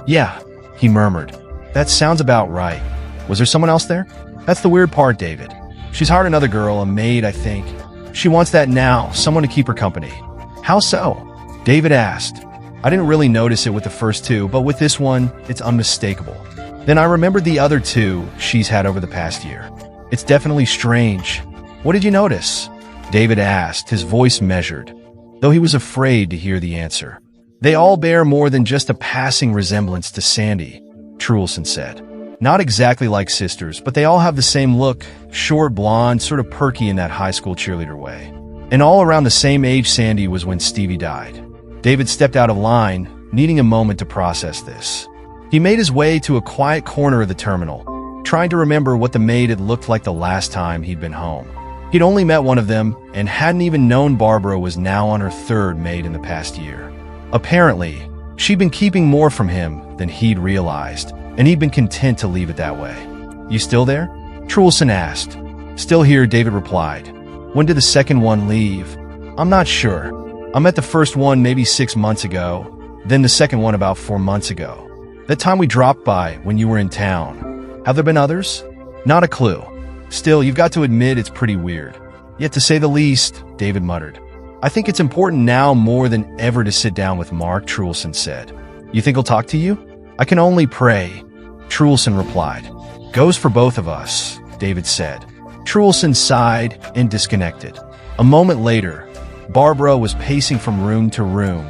"Yeah," he murmured. "That sounds about right. Was there someone else there?" "That's the weird part, David. She's hired another girl, a maid, I think. She wants that now, someone to keep her company." "How so?" David asked. "I didn't really notice it with the first 2, but with this one, it's unmistakable. Then I remembered the other 2 she's had over the past year. It's definitely strange." "What did you notice?" David asked, his voice measured, though he was afraid to hear the answer. "They all bear more than just a passing resemblance to Sandy," Truelson said. "Not exactly like sisters, but they all have the same look, short blonde, sort of perky in that high school cheerleader way. And all around the same age Sandy was when Stevie died." David stepped out of line, needing a moment to process this. He made his way to a quiet corner of the terminal, trying to remember what the maid had looked like the last time he'd been home. He'd only met one of them and hadn't even known Barbara was now on her 3rd maid in the past year. Apparently, she'd been keeping more from him than he'd realized, and he'd been content to leave it that way. "You still there?" Truelson asked. "Still here," David replied. "When did the second one leave?" "I'm not sure. I met the first one maybe 6 months ago, then the second one about 4 months ago. That time we dropped by when you were in town. Have there been others?" "Not a clue. Still, you've got to admit it's pretty weird. Yet to say the least," David muttered. "I think it's important now more than ever to sit down with Mark," Truelson said. "You think he'll talk to you?" "I can only pray," Truelson replied. "Goes for both of us." David said. Truelson sighed and disconnected. A moment later, Barbara was pacing from room to room,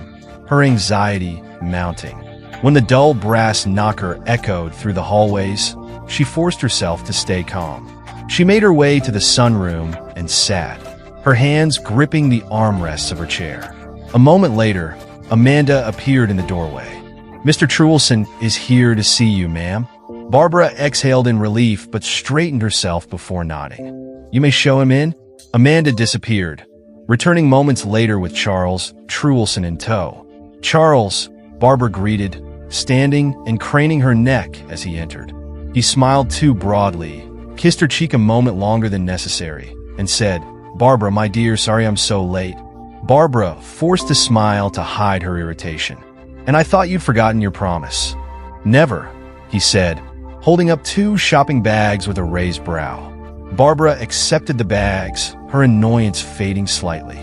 her anxiety mounting. When the dull brass knocker echoed through the hallways, she forced herself to stay calm. She made her way to the sunroom and sat, her hands gripping the armrests of her chair. A moment later, Amanda appeared in the doorway. Mr. Truelson is here to see you, ma'am. Barbara exhaled in relief but straightened herself before nodding. You may show him in? Amanda disappeared, returning moments later with Charles Truelson in tow. Charles, Barbara greeted, standing and craning her neck as he entered. He smiled too broadly, kissed her cheek a moment longer than necessary, and said, Barbara, my dear, sorry I'm so late. Barbara forced a smile to hide her irritation. And I thought you'd forgotten your promise. Never, he said, holding up 2 shopping bags with a raised brow. Barbara accepted the bags, her annoyance fading slightly.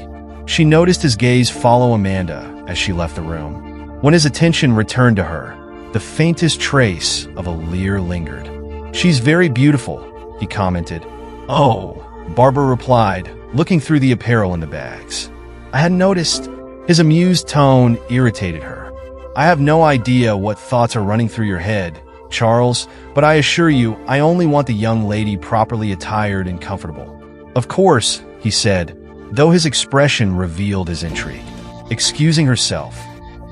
She noticed his gaze follow Amanda as she left the room. When his attention returned to her, the faintest trace of a leer lingered. She's very beautiful, he commented. Oh, Barbara replied, looking through the apparel in the bags. I hadn't noticed. His amused tone irritated her. I have no idea what thoughts are running through your head, Charles, but I assure you, I only want the young lady properly attired and comfortable. Of course, he said, though his expression revealed his intrigue. Excusing herself,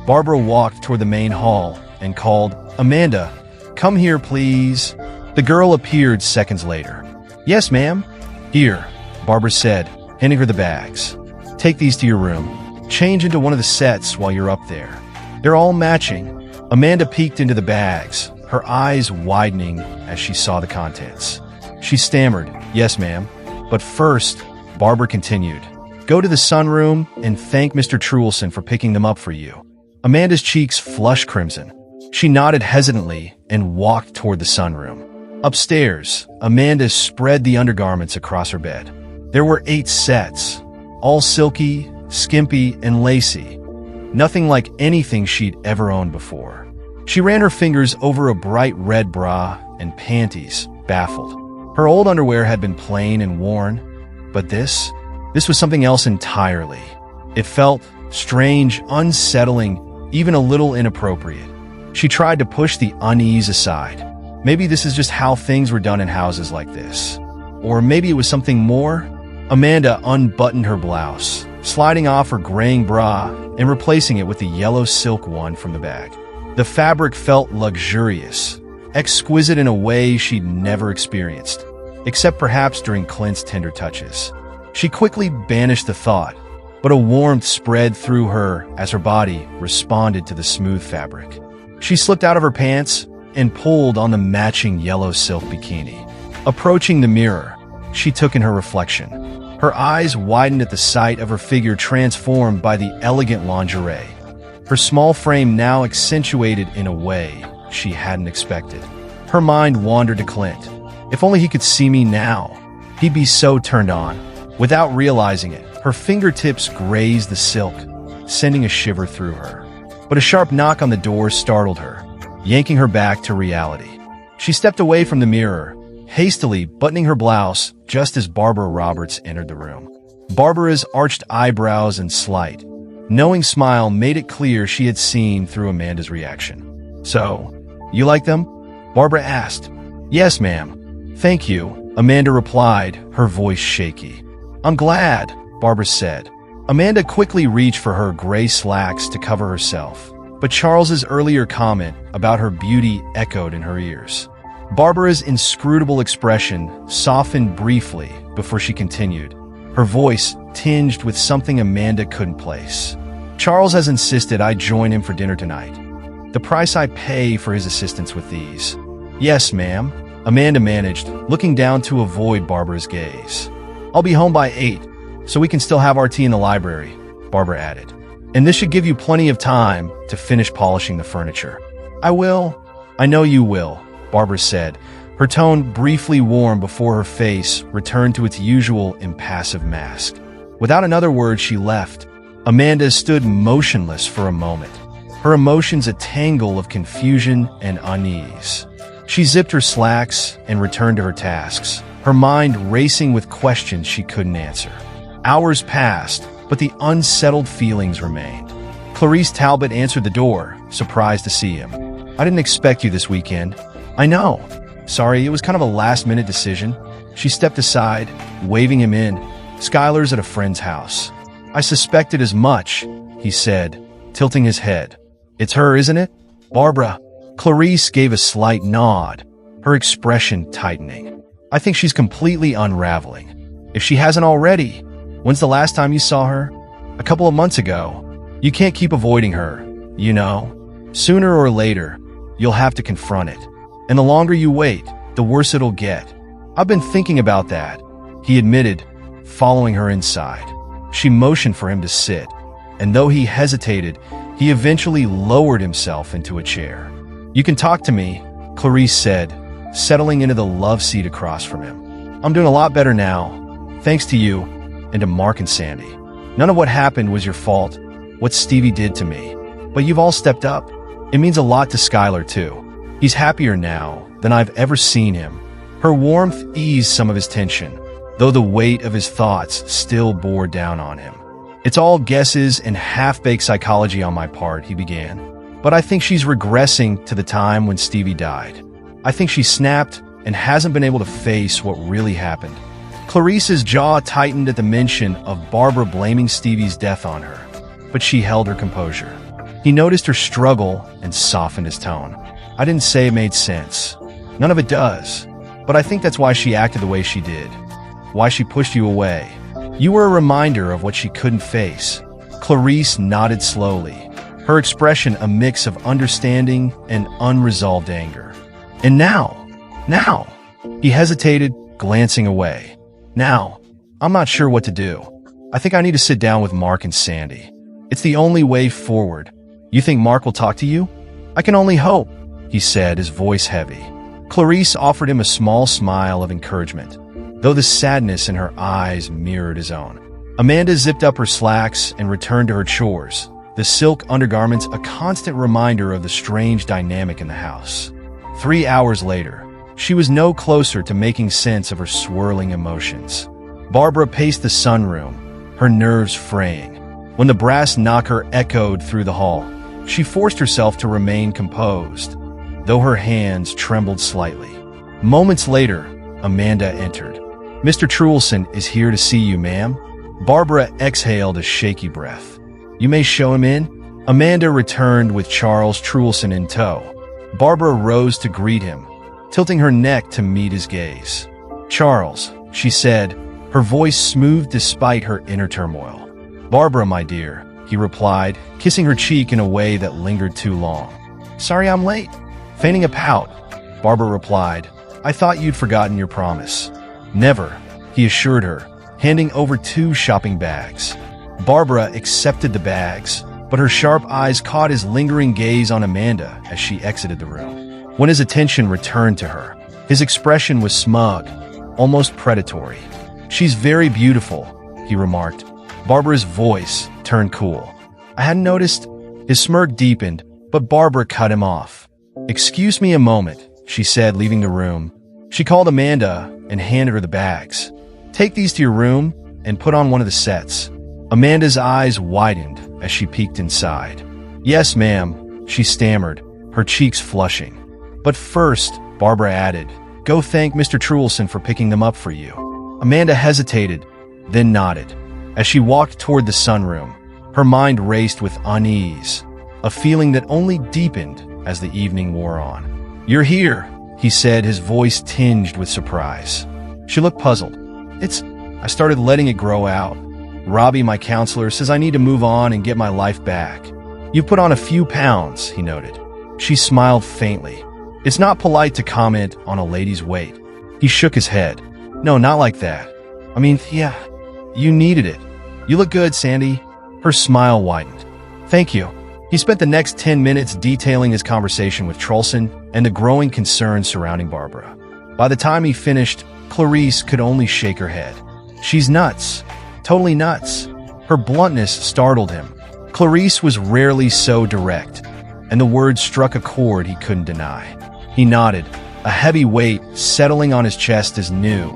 Barbara walked toward the main hall and called, Amanda, come here, please. The girl appeared seconds later. Yes, ma'am. Here, Barbara said, handing her the bags. Take these to your room. Change into one of the sets while you're up there. They're all matching. Amanda peeked into the bags, her eyes widening as she saw the contents. She stammered, yes, ma'am. But first, Barbara continued, go to the sunroom and thank Mr. Truelson for picking them up for you. Amanda's cheeks flushed crimson. She nodded hesitantly and walked toward the sunroom. Upstairs, Amanda spread the undergarments across her bed. There were 8 sets, all silky, skimpy, and lacy. Nothing like anything she'd ever owned before. She ran her fingers over a bright red bra and panties, baffled. Her old underwear had been plain and worn, but this was something else entirely. It felt strange, unsettling, even a little inappropriate. She tried to push the unease aside. Maybe this is just how things were done in houses like this. Or maybe it was something more. Amanda unbuttoned her blouse, sliding off her graying bra and replacing it with the yellow silk one from the bag. The fabric felt luxurious, exquisite in a way she'd never experienced, except perhaps during Clint's tender touches. She quickly banished the thought, but a warmth spread through her as her body responded to the smooth fabric. She slipped out of her pants and pulled on the matching yellow silk bikini. Approaching the mirror, she took in her reflection. Her eyes widened at the sight of her figure transformed by the elegant lingerie. Her small frame now accentuated in a way she hadn't expected. Her mind wandered to Clint. If only he could see me now, he'd be so turned on. Without realizing it, her fingertips grazed the silk, sending a shiver through her. But a sharp knock on the door startled her, yanking her back to reality. She stepped away from the mirror, hastily buttoning her blouse just as Barbara Roberts entered the room. Barbara's arched eyebrows and slight, knowing smile made it clear she had seen through Amanda's reaction. So, you like them? Barbara asked. Yes, ma'am. Thank you, Amanda replied, her voice shaky. I'm glad, Barbara said. Amanda quickly reached for her gray slacks to cover herself, but Charles's earlier comment about her beauty echoed in her ears. Barbara's inscrutable expression softened briefly before she continued, her voice tinged with something Amanda couldn't place. Charles has insisted I join him for dinner tonight. The price I pay for his assistance with these. Yes, ma'am, Amanda managed, looking down to avoid Barbara's gaze. I'll be home by 8, so we can still have our tea in the library, Barbara added. And this should give you plenty of time to finish polishing the furniture. I will. I know you will, Barbara said, her tone briefly warm before her face returned to its usual impassive mask. Without another word, she left. Amanda stood motionless for a moment, her emotions a tangle of confusion and unease. She zipped her slacks and returned to her tasks, her mind racing with questions she couldn't answer. Hours passed, but the unsettled feelings remained. Clarice Talbot answered the door, surprised to see him. "I didn't expect you this weekend." "I know. Sorry, it was kind of a last-minute decision." She stepped aside, waving him in. "Skylar's at a friend's house." "I suspected as much," he said, tilting his head. "It's her, isn't it?" "Barbara." Clarice gave a slight nod, her expression tightening. "I think she's completely unraveling. If she hasn't already. When's the last time you saw her?" "A couple of months ago. You can't keep avoiding her, you know. Sooner or later, you'll have to confront it. And the longer you wait, the worse it'll get." "I've been thinking about that," he admitted, following her inside. She motioned for him to sit, and though he hesitated, he eventually lowered himself into a chair. "You can talk to me," Clarice said, settling into the love seat across from him. "I'm doing a lot better now, thanks to you and to Mark and Sandy. None of what happened was your fault, what Stevie did to me. But you've all stepped up. It means a lot to Skylar, too. He's happier now than I've ever seen him." Her warmth eased some of his tension, though the weight of his thoughts still bore down on him. "It's all guesses and half-baked psychology on my part," he began. "But I think she's regressing to the time when Stevie died. I think she snapped and hasn't been able to face what really happened." Clarice's jaw tightened at the mention of Barbara blaming Stevie's death on her, but she held her composure. He noticed her struggle and softened his tone. "I didn't say it made sense. None of it does. But I think that's why she acted the way she did. Why she pushed you away. You were a reminder of what she couldn't face." Clarice nodded slowly, her expression a mix of understanding and unresolved anger. "And now, he hesitated, glancing away. "Now, I'm not sure what to do. I think I need to sit down with Mark and Sandy. It's the only way forward. You think Mark will talk to you?" "I can only hope," he said, his voice heavy. Clarice offered him a small smile of encouragement, though the sadness in her eyes mirrored his own. Amanda zipped up her slacks and returned to her chores, the silk undergarments a constant reminder of the strange dynamic in the house. 3 hours later, she was no closer to making sense of her swirling emotions. Barbara paced the sunroom, her nerves fraying. When the brass knocker echoed through the hall, she forced herself to remain composed, though her hands trembled slightly. Moments later, Amanda entered. "Mr. Truelson is here to see you, ma'am." Barbara exhaled a shaky breath. "You may show him in." Amanda returned with Charles Truelson in tow. Barbara rose to greet him, tilting her neck to meet his gaze. "Charles," she said, her voice smooth despite her inner turmoil. "Barbara, my dear," he replied, kissing her cheek in a way that lingered too long. "Sorry I'm late." Feigning a pout, Barbara replied, "I thought you'd forgotten your promise." "Never," he assured her, handing over 2 shopping bags. Barbara accepted the bags, but her sharp eyes caught his lingering gaze on Amanda as she exited the room. When his attention returned to her, his expression was smug, almost predatory. "She's very beautiful," he remarked. Barbara's voice turned cool. "I hadn't noticed." His smirk deepened, but Barbara cut him off. "Excuse me a moment," she said, leaving the room. She called Amanda and handed her the bags. "Take these to your room and put on one of the sets." Amanda's eyes widened as she peeked inside. "Yes, ma'am," she stammered, her cheeks flushing. "But first," Barbara added, "go thank Mr. Truelson for picking them up for you." Amanda hesitated, then nodded. As she walked toward the sunroom, her mind raced with unease, a feeling that only deepened as the evening wore on. "You're here," he said, his voice tinged with surprise. She looked puzzled. I started letting it grow out. Robbie, my counselor, says I need to move on and get my life back." "You've put on a few pounds," he noted. She smiled faintly. "It's not polite to comment on a lady's weight." He shook his head. "No, not like that. I mean, yeah, you needed it. You look good, Sandy." Her smile widened. "Thank you." He spent the next 10 minutes detailing his conversation with Truelson and the growing concerns surrounding Barbara. By the time he finished, Clarice could only shake her head. "She's nuts. Totally nuts." Her bluntness startled him. Clarice was rarely so direct, and the words struck a chord he couldn't deny. He nodded, a heavy weight settling on his chest as new,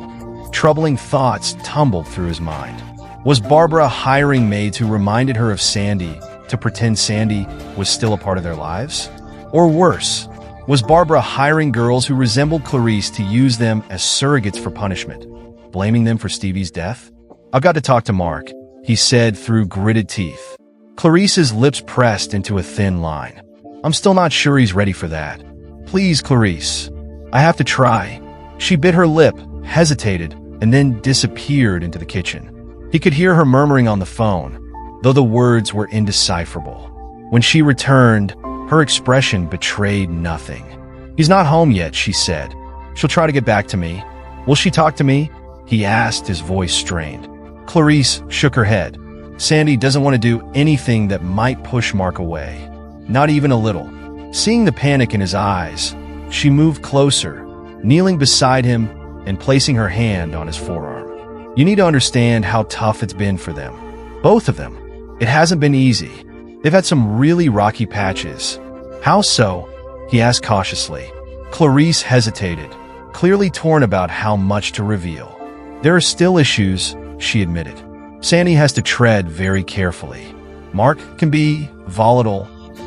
Troubling thoughts tumbled through his mind. Was Barbara hiring maids who reminded her of Sandy to pretend Sandy was still a part of their lives? Or worse, was Barbara hiring girls who resembled Clarice to use them as surrogates for punishment, blaming them for Stevie's death? "I've got to talk to Mark," he said through gritted teeth. Clarice's lips pressed into a thin line. "I'm still not sure he's ready for that. Please, Clarice. I have to try." She bit her lip, hesitated, and then disappeared into the kitchen. He could hear her murmuring on the phone, though the words were indecipherable. When she returned, her expression betrayed nothing. "He's not home yet," she said. "She'll try to get back to me." "Will she talk to me?" he asked, his voice strained. Clarice shook her head. "Sandy doesn't want to do anything that might push Mark away. Not even a little." Seeing the panic in his eyes, she moved closer, kneeling beside him and placing her hand on his forearm. "You need to understand how tough it's been for them. Both of them. It hasn't been easy. They've had some really rocky patches." "How so?" he asked cautiously. Clarice hesitated, clearly torn about how much to reveal. "There are still issues," she admitted. "Sandy has to tread very carefully. Mark can be volatile."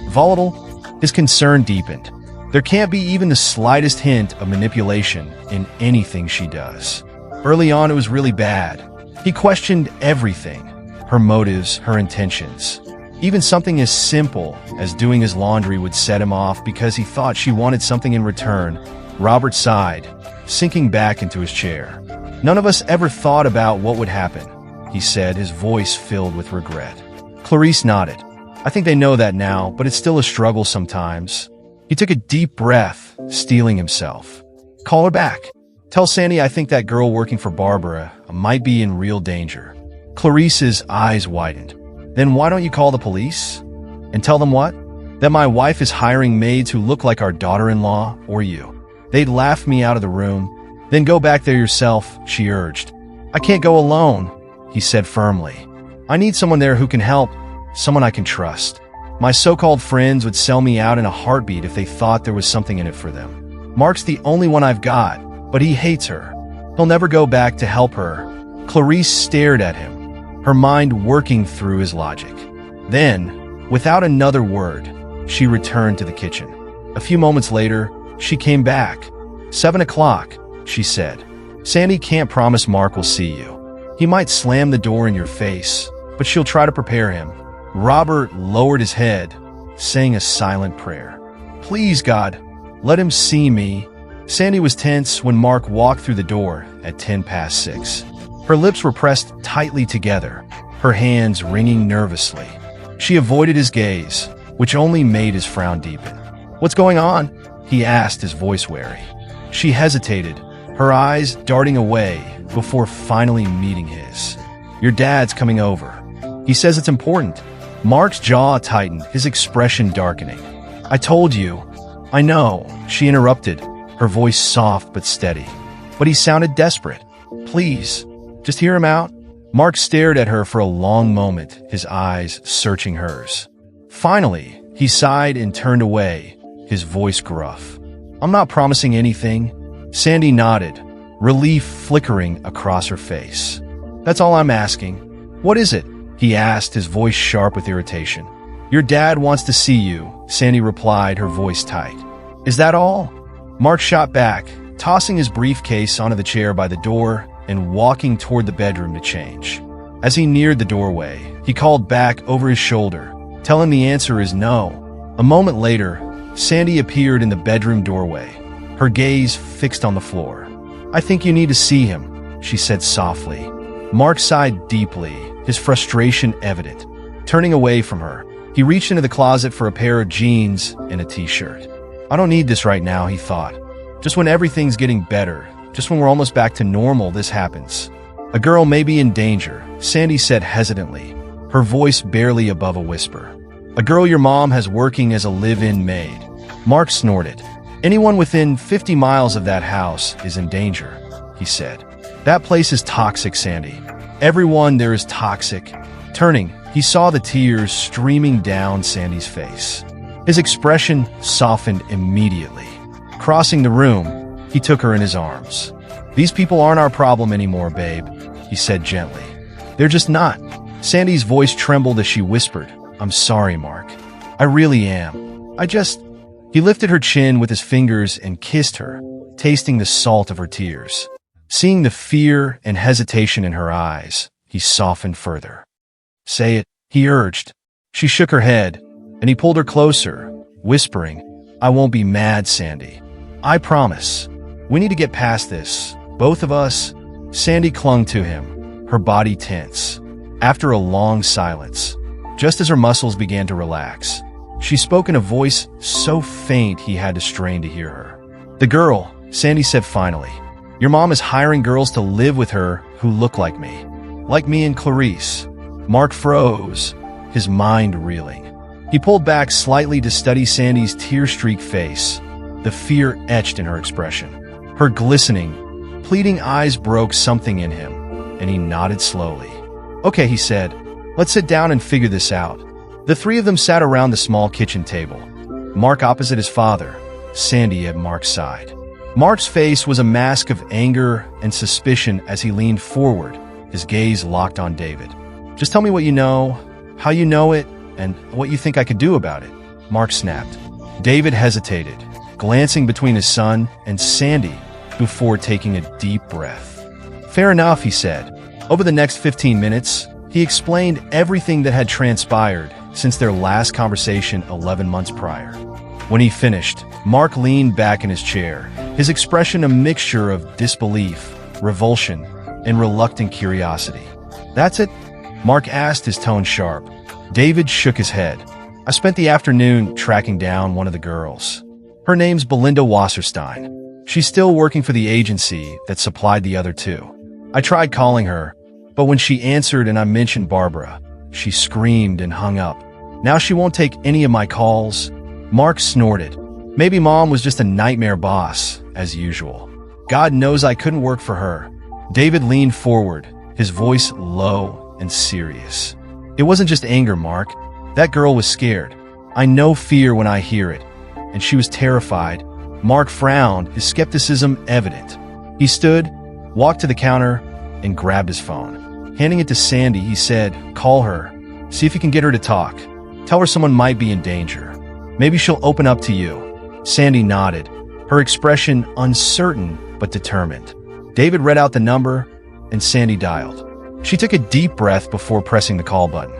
"Volatile?" His concern deepened. "There can't be even the slightest hint of manipulation in anything she does. Early on, it was really bad. He questioned everything, her motives, her intentions. Even something as simple as doing his laundry would set him off because he thought she wanted something in return." Robert sighed, sinking back into his chair. "None of us ever thought about what would happen," he said, his voice filled with regret. Clarice nodded. "I think they know that now, but it's still a struggle sometimes." He took a deep breath, steeling himself. "Call her back. Tell Sandy I think that girl working for Barbara might be in real danger." Clarice's eyes widened. "Then why don't you call the police? And tell them what? That my wife is hiring maids who look like our daughter-in-law or you. They'd laugh me out of the room." "Then go back there yourself," she urged. "I can't go alone," he said firmly. "I need someone there who can help, someone I can trust. My so-called friends would sell me out in a heartbeat if they thought there was something in it for them. Mark's the only one I've got, but he hates her. He'll never go back to help her." Clarice stared at him, her mind working through his logic. Then, without another word, she returned to the kitchen. A few moments later, she came back. 7 o'clock, she said. "Sandy can't promise Mark will see you. He might slam the door in your face, but she'll try to prepare him." Robert lowered his head, saying a silent prayer. "Please, God, let him see me." Sandy was tense when Mark walked through the door at 6:10. Her lips were pressed tightly together, her hands wringing nervously. She avoided his gaze, which only made his frown deepen. "What's going on?" he asked, his voice wary. She hesitated, her eyes darting away before finally meeting his. "Your dad's coming over. He says it's important." Mark's jaw tightened, his expression darkening. "I told you." "I know," she interrupted, her voice soft but steady. But he sounded desperate. "Please, just hear him out." Mark stared at her for a long moment, his eyes searching hers. Finally, he sighed and turned away, his voice gruff. "I'm not promising anything." Sandy nodded, relief flickering across her face. "That's all I'm asking." "What is it?" he asked, his voice sharp with irritation. "Your dad wants to see you," Sandy replied, her voice tight. "Is that all?" Mark shot back, tossing his briefcase onto the chair by the door and walking toward the bedroom to change. As he neared the doorway, he called back over his shoulder, telling the answer is no. A moment later, Sandy appeared in the bedroom doorway, her gaze fixed on the floor. "I think you need to see him," she said softly. Mark sighed deeply, his frustration evident. Turning away from her, he reached into the closet for a pair of jeans and a t-shirt. "I don't need this right now," he thought. "Just when everything's getting better, just when we're almost back to normal, this happens." "A girl may be in danger," Sandy said hesitantly, her voice barely above a whisper. "A girl your mom has working as a live-in maid." Mark snorted. "Anyone within 50 miles of that house is in danger," he said. "That place is toxic, Sandy. Everyone there is toxic." Turning, he saw the tears streaming down Sandy's face. His expression softened immediately. Crossing the room, he took her in his arms. These people aren't our problem anymore, babe, he said gently. They're just not. Sandy's voice trembled as she whispered, I'm sorry, Mark. I really am. He lifted her chin with his fingers and kissed her, tasting the salt of her tears. Seeing the fear and hesitation in her eyes, he softened further. Say it, he urged. She shook her head, and he pulled her closer, whispering, I won't be mad, Sandy. I promise. We need to get past this, both of us. Sandy clung to him, her body tense. After a long silence, just as her muscles began to relax, she spoke in a voice so faint he had to strain to hear her. The girl, Sandy said finally, your mom is hiring girls to live with her who look like me and Clarice. Mark froze, his mind reeling. He pulled back slightly to study Sandy's tear-streaked face, the fear etched in her expression. Her glistening, pleading eyes broke something in him, and he nodded slowly. Okay, he said, let's sit down and figure this out. The three of them sat around the small kitchen table. Mark opposite his father, Sandy at Mark's side. Mark's face was a mask of anger and suspicion as he leaned forward, his gaze locked on David. Just tell me what you know, how you know it, and what you think I could do about it, Mark snapped. David hesitated, glancing between his son and Sandy before taking a deep breath. Fair enough, he said. Over the next 15 minutes, he explained everything that had transpired since their last conversation 11 months prior. When he finished, Mark leaned back in his chair, his expression a mixture of disbelief, revulsion, and reluctant curiosity. That's it? Mark asked, his tone sharp. David shook his head. I spent the afternoon tracking down one of the girls. Her name's Belinda Wasserstein. She's still working for the agency that supplied the other two. I tried calling her, but when she answered and I mentioned Barbara, she screamed and hung up. Now she won't take any of my calls. Mark snorted. Maybe Mom was just a nightmare boss, as usual. God knows I couldn't work for her. David leaned forward, his voice low and serious. It wasn't just anger, Mark. That girl was scared. I know fear when I hear it. And she was terrified. Mark frowned, his skepticism evident. He stood, walked to the counter, and grabbed his phone. Handing it to Sandy, he said, call her. See if you can get her to talk. Tell her someone might be in danger. Maybe she'll open up to you. Sandy nodded, her expression uncertain but determined. David read out the number, and Sandy dialed. She took a deep breath before pressing the call button.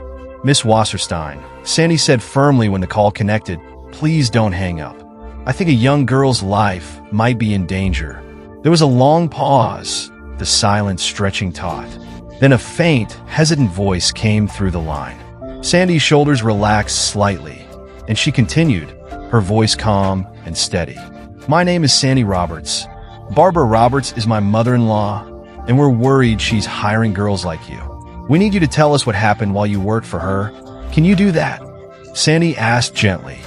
Miss Wasserstein, Sandy said firmly when the call connected, please don't hang up. I think a young girl's life might be in danger. There was a long pause, the silence stretching taut. Then a faint, hesitant voice came through the line. Sandy's shoulders relaxed slightly, and she continued, her voice calm and steady. My name is Sandy Roberts. Barbara Roberts is my mother-in-law, and we're worried she's hiring girls like you. We need you to tell us what happened while you worked for her. Can you do that? Sandy asked gently.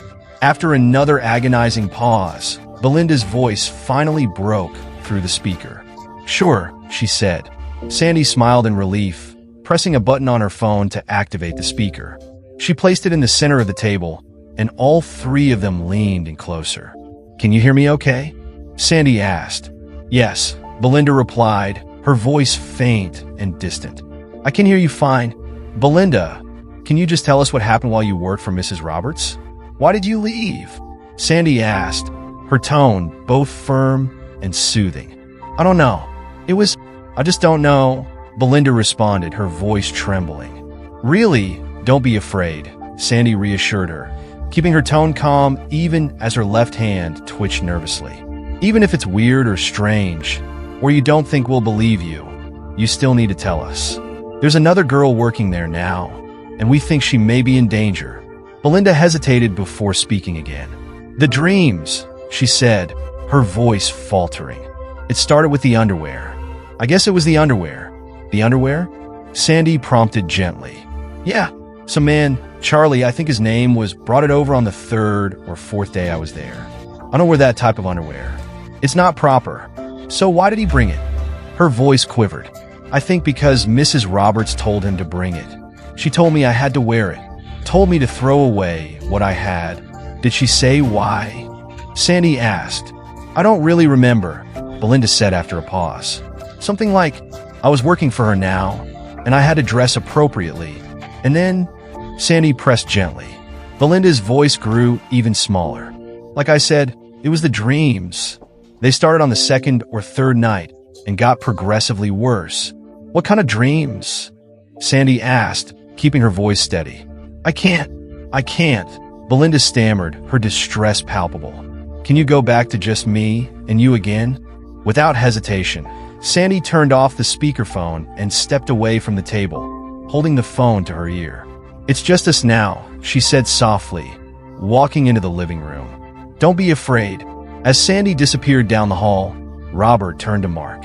After another agonizing pause, Belinda's voice finally broke through the speaker. Sure, she said. Sandy smiled in relief, pressing a button on her phone to activate the speaker. She placed it in the center of the table, and all three of them leaned in closer. Can you hear me okay? Sandy asked. Yes, Belinda replied, her voice faint and distant. I can hear you fine. Belinda, can you just tell us what happened while you worked for Mrs. Roberts? Why did you leave? Sandy asked, her tone both firm and soothing. I don't know. I just don't know. Belinda responded, her voice trembling. Really? Don't be afraid, Sandy reassured her, keeping her tone calm even as her left hand twitched nervously. Even if it's weird or strange, or you don't think we'll believe you, you still need to tell us. There's another girl working there now, and we think she may be in danger. Belinda hesitated before speaking again. The dreams, she said, her voice faltering. It started with the underwear. I guess it was the underwear. The underwear? Sandy prompted gently. Yeah, some man, Charlie, I think his name was, brought it over on the third or fourth day I was there. I don't wear that type of underwear. It's not proper. So why did he bring it? Her voice quivered. I think because Mrs. Roberts told him to bring it. She told me I had to wear it. Told me to throw away what I had. Did she say why? Sandy asked. I don't really remember. Belinda said after a pause. Something like, I was working for her now, and I had to dress appropriately. And then, Sandy pressed gently. Belinda's voice grew even smaller. Like I said, it was the dreams. They started on the second or third night and got progressively worse. What kind of dreams? Sandy asked, keeping her voice steady. I can't. Belinda stammered, her distress palpable. Can you go back to just me and you again? Without hesitation, Sandy turned off the speakerphone and stepped away from the table, holding the phone to her ear. It's just us now, she said softly, walking into the living room. Don't be afraid. As Sandy disappeared down the hall, Robert turned to Mark.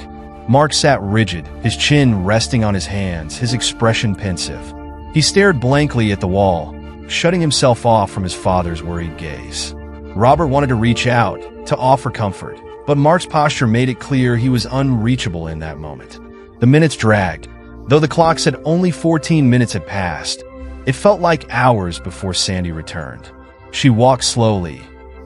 Mark sat rigid, his chin resting on his hands, his expression pensive. He stared blankly at the wall, shutting himself off from his father's worried gaze. Robert wanted to reach out, to offer comfort, but Mark's posture made it clear he was unreachable in that moment. The minutes dragged. Though the clock said only 14 minutes had passed, it felt like hours before Sandy returned. She walked slowly,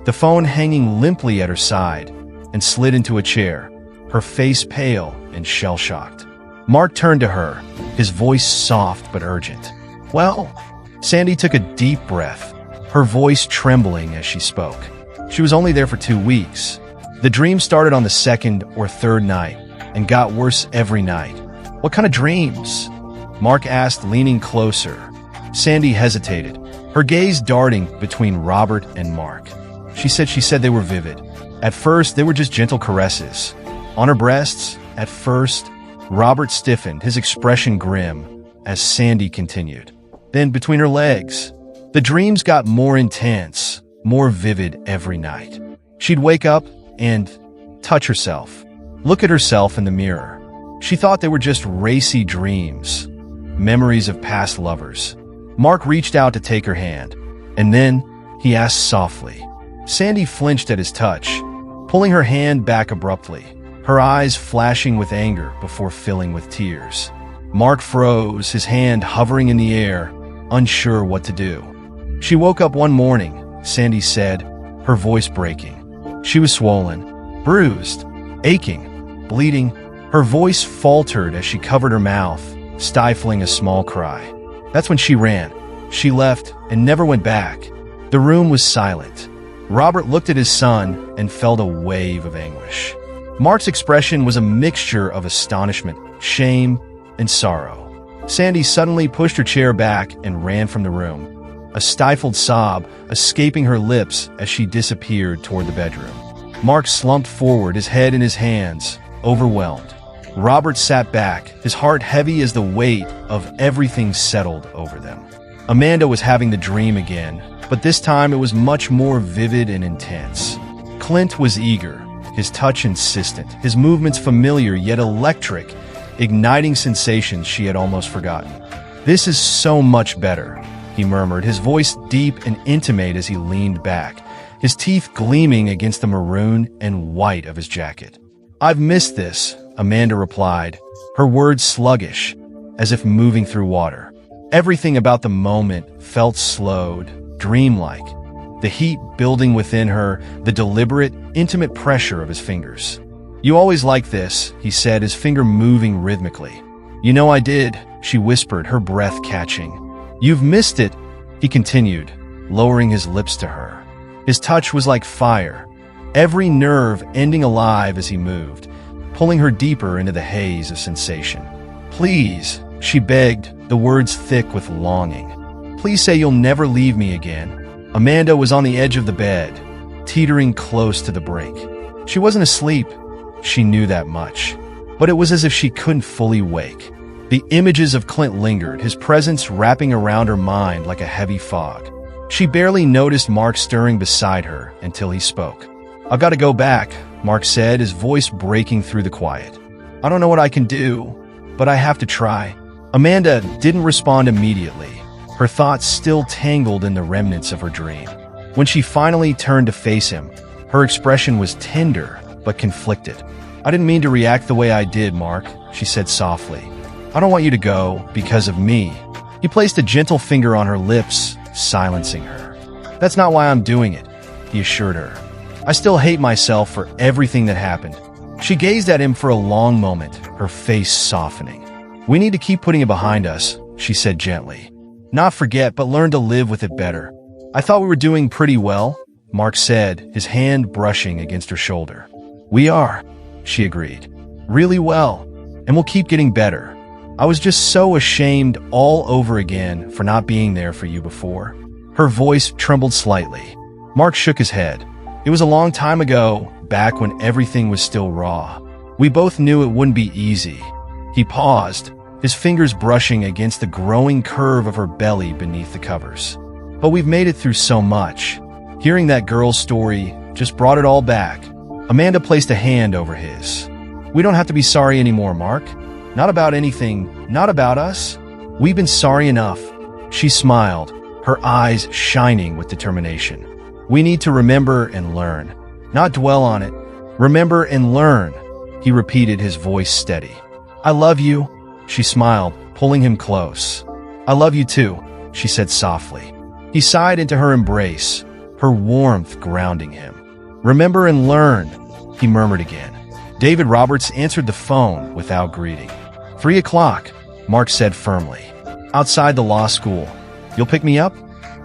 the phone hanging limply at her side, and slid into a chair, her face pale and shell-shocked. Mark turned to her, his voice soft but urgent. Well, Sandy took a deep breath, her voice trembling as she spoke. She was only there for 2 weeks. The dream started on the second or third night and got worse every night. What kind of dreams? Mark asked, leaning closer. Sandy hesitated, her gaze darting between Robert and Mark. She said they were vivid. At first, they were just gentle caresses. On her breasts, at first, Robert stiffened, his expression grim, as Sandy continued. Then between her legs, the dreams got more intense, more vivid every night. She'd wake up and touch herself, look at herself in the mirror. She thought they were just racy dreams, memories of past lovers. Mark reached out to take her hand, and then he asked softly. Sandy flinched at his touch, pulling her hand back abruptly, her eyes flashing with anger before filling with tears. Mark froze, his hand hovering in the air, unsure what to do. She woke up one morning, Sandy said, her voice breaking. She was swollen, bruised, aching, bleeding. Her voice faltered as she covered her mouth, stifling a small cry. That's when she ran. She left and never went back. The room was silent. Robert looked at his son and felt a wave of anguish. Mark's expression was a mixture of astonishment, shame, and sorrow. Sandy suddenly pushed her chair back and ran from the room, a stifled sob escaping her lips as she disappeared toward the bedroom. Mark slumped forward, his head in his hands, overwhelmed. Robert sat back, his heart heavy as the weight of everything settled over them. Amanda was having the dream again, but this time it was much more vivid and intense. Clint was eager, his touch insistent, his movements familiar yet electric, igniting sensations she had almost forgotten. This is so much better, he murmured, his voice deep and intimate as he leaned back, his teeth gleaming against the maroon and white of his jacket. I've missed this, Amanda replied, her words sluggish, as if moving through water. Everything about the moment felt slowed, dreamlike, the heat building within her, the deliberate, intimate pressure of his fingers. You always like this, he said, his finger moving rhythmically. You know I did, she whispered, her breath catching. You've missed it, he continued, lowering his lips to her. His touch was like fire, every nerve ending alive as he moved, pulling her deeper into the haze of sensation. Please, she begged, the words thick with longing. Please say you'll never leave me again. Amanda was on the edge of the bed, teetering close to the brink. She wasn't asleep, she knew that much, but it was as if she couldn't fully wake. The images of Clint lingered, his presence wrapping around her mind like a heavy fog. She barely noticed Mark stirring beside her until he spoke. I've got to go back, Mark said, his voice breaking through the quiet. I don't know what I can do, but I have to try. Amanda didn't respond immediately, her thoughts still tangled in the remnants of her dream. When she finally turned to face him, her expression was tender but conflicted. I didn't mean to react the way I did, Mark, she said softly. I don't want you to go because of me. He placed a gentle finger on her lips, silencing her. That's not why I'm doing it, he assured her. I still hate myself for everything that happened. She gazed at him for a long moment, her face softening. "We need to keep putting it behind us," she said gently. "Not forget, but learn to live with it better." "I thought we were doing pretty well," Mark said, his hand brushing against her shoulder. "We are," she agreed. "Really well, and we'll keep getting better. I was just so ashamed all over again for not being there for you before." Her voice trembled slightly. Mark shook his head. "It was a long time ago, back when everything was still raw. We both knew it wouldn't be easy." He paused, his fingers brushing against the growing curve of her belly beneath the covers. "But we've made it through so much." Hearing that girl's story just brought it all back. Amanda placed a hand over his. "We don't have to be sorry anymore, Mark. Not about anything, not about us. We've been sorry enough." She smiled, her eyes shining with determination. "We need to remember and learn, not dwell on it. Remember and learn," he repeated, his voice steady. "I love you," she smiled, pulling him close. "I love you too," she said softly. He sighed into her embrace, her warmth grounding him. "Remember and learn," he murmured again. David Roberts answered the phone without greeting. 3 o'clock, Mark said firmly. "Outside the law school. You'll pick me up?"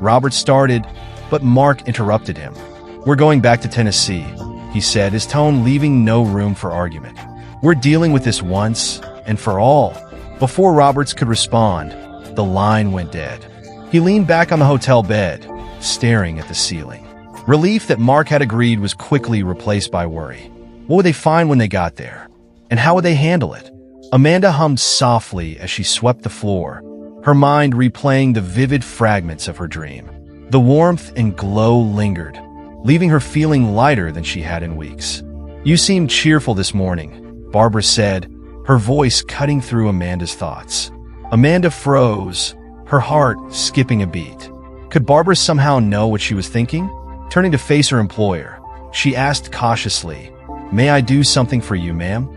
Roberts started, but Mark interrupted him. "We're going back to Tennessee," he said, his tone leaving no room for argument. "We're dealing with this once and for all." Before Roberts could respond, the line went dead. He leaned back on the hotel bed, staring at the ceiling. Relief that Mark had agreed was quickly replaced by worry. What would they find when they got there? And how would they handle it? Amanda hummed softly as she swept the floor, her mind replaying the vivid fragments of her dream. The warmth and glow lingered, leaving her feeling lighter than she had in weeks. "You seemed cheerful this morning," Barbara said, her voice cutting through Amanda's thoughts. Amanda froze, her heart skipping a beat. Could Barbara somehow know what she was thinking? Turning to face her employer, she asked cautiously, "May I do something for you, ma'am?"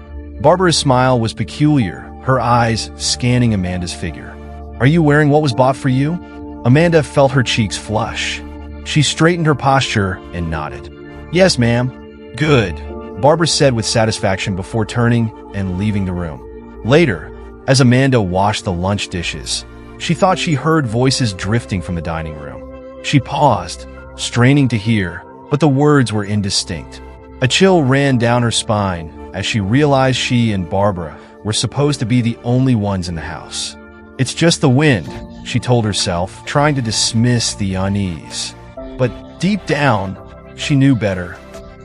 Barbara's smile was peculiar, her eyes scanning Amanda's figure. "Are you wearing what was bought for you?" Amanda felt her cheeks flush. She straightened her posture and nodded. "Yes, ma'am." "Good," Barbara said with satisfaction before turning and leaving the room. Later, as Amanda washed the lunch dishes, she thought she heard voices drifting from the dining room. She paused, straining to hear, but the words were indistinct. A chill ran down her spine as she realized she and Barbara were supposed to be the only ones in the house. "It's just the wind," she told herself, trying to dismiss the unease. But deep down, she knew better.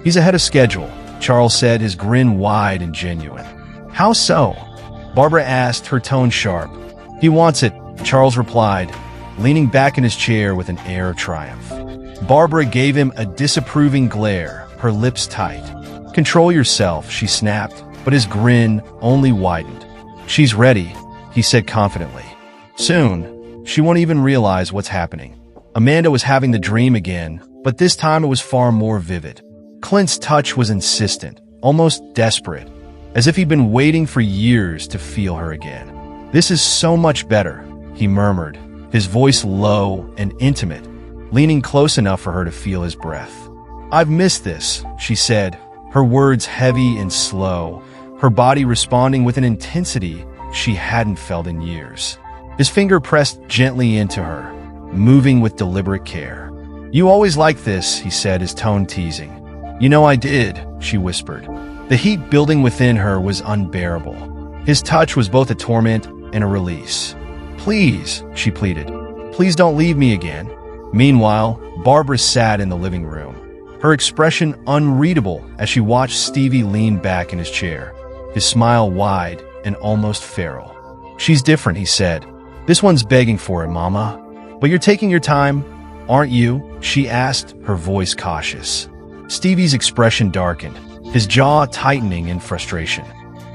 "He's ahead of schedule," Charles said, his grin wide and genuine. "How so?" Barbara asked, her tone sharp. "He wants it," Charles replied, leaning back in his chair with an air of triumph. Barbara gave him a disapproving glare, her lips tight. "Control yourself," she snapped, but his grin only widened. "She's ready," he said confidently. "Soon, she won't even realize what's happening." Amanda was having the dream again, but this time it was far more vivid. Clint's touch was insistent, almost desperate, as if he'd been waiting for years to feel her again. "This is so much better," he murmured, his voice low and intimate, leaning close enough for her to feel his breath. "I've missed this," she said, her words heavy and slow, her body responding with an intensity she hadn't felt in years. His finger pressed gently into her, moving with deliberate care. "You always liked this," he said, his tone teasing. "You know I did," she whispered. The heat building within her was unbearable. His touch was both a torment and a release. "Please," she pleaded. "Please don't leave me again." Meanwhile, Barbara sat in the living room, her expression unreadable as she watched Stevie lean back in his chair, his smile wide and almost feral. "She's different," he said. "This one's begging for it, Mama. But you're taking your time, aren't you?" she asked, her voice cautious. Stevie's expression darkened, his jaw tightening in frustration.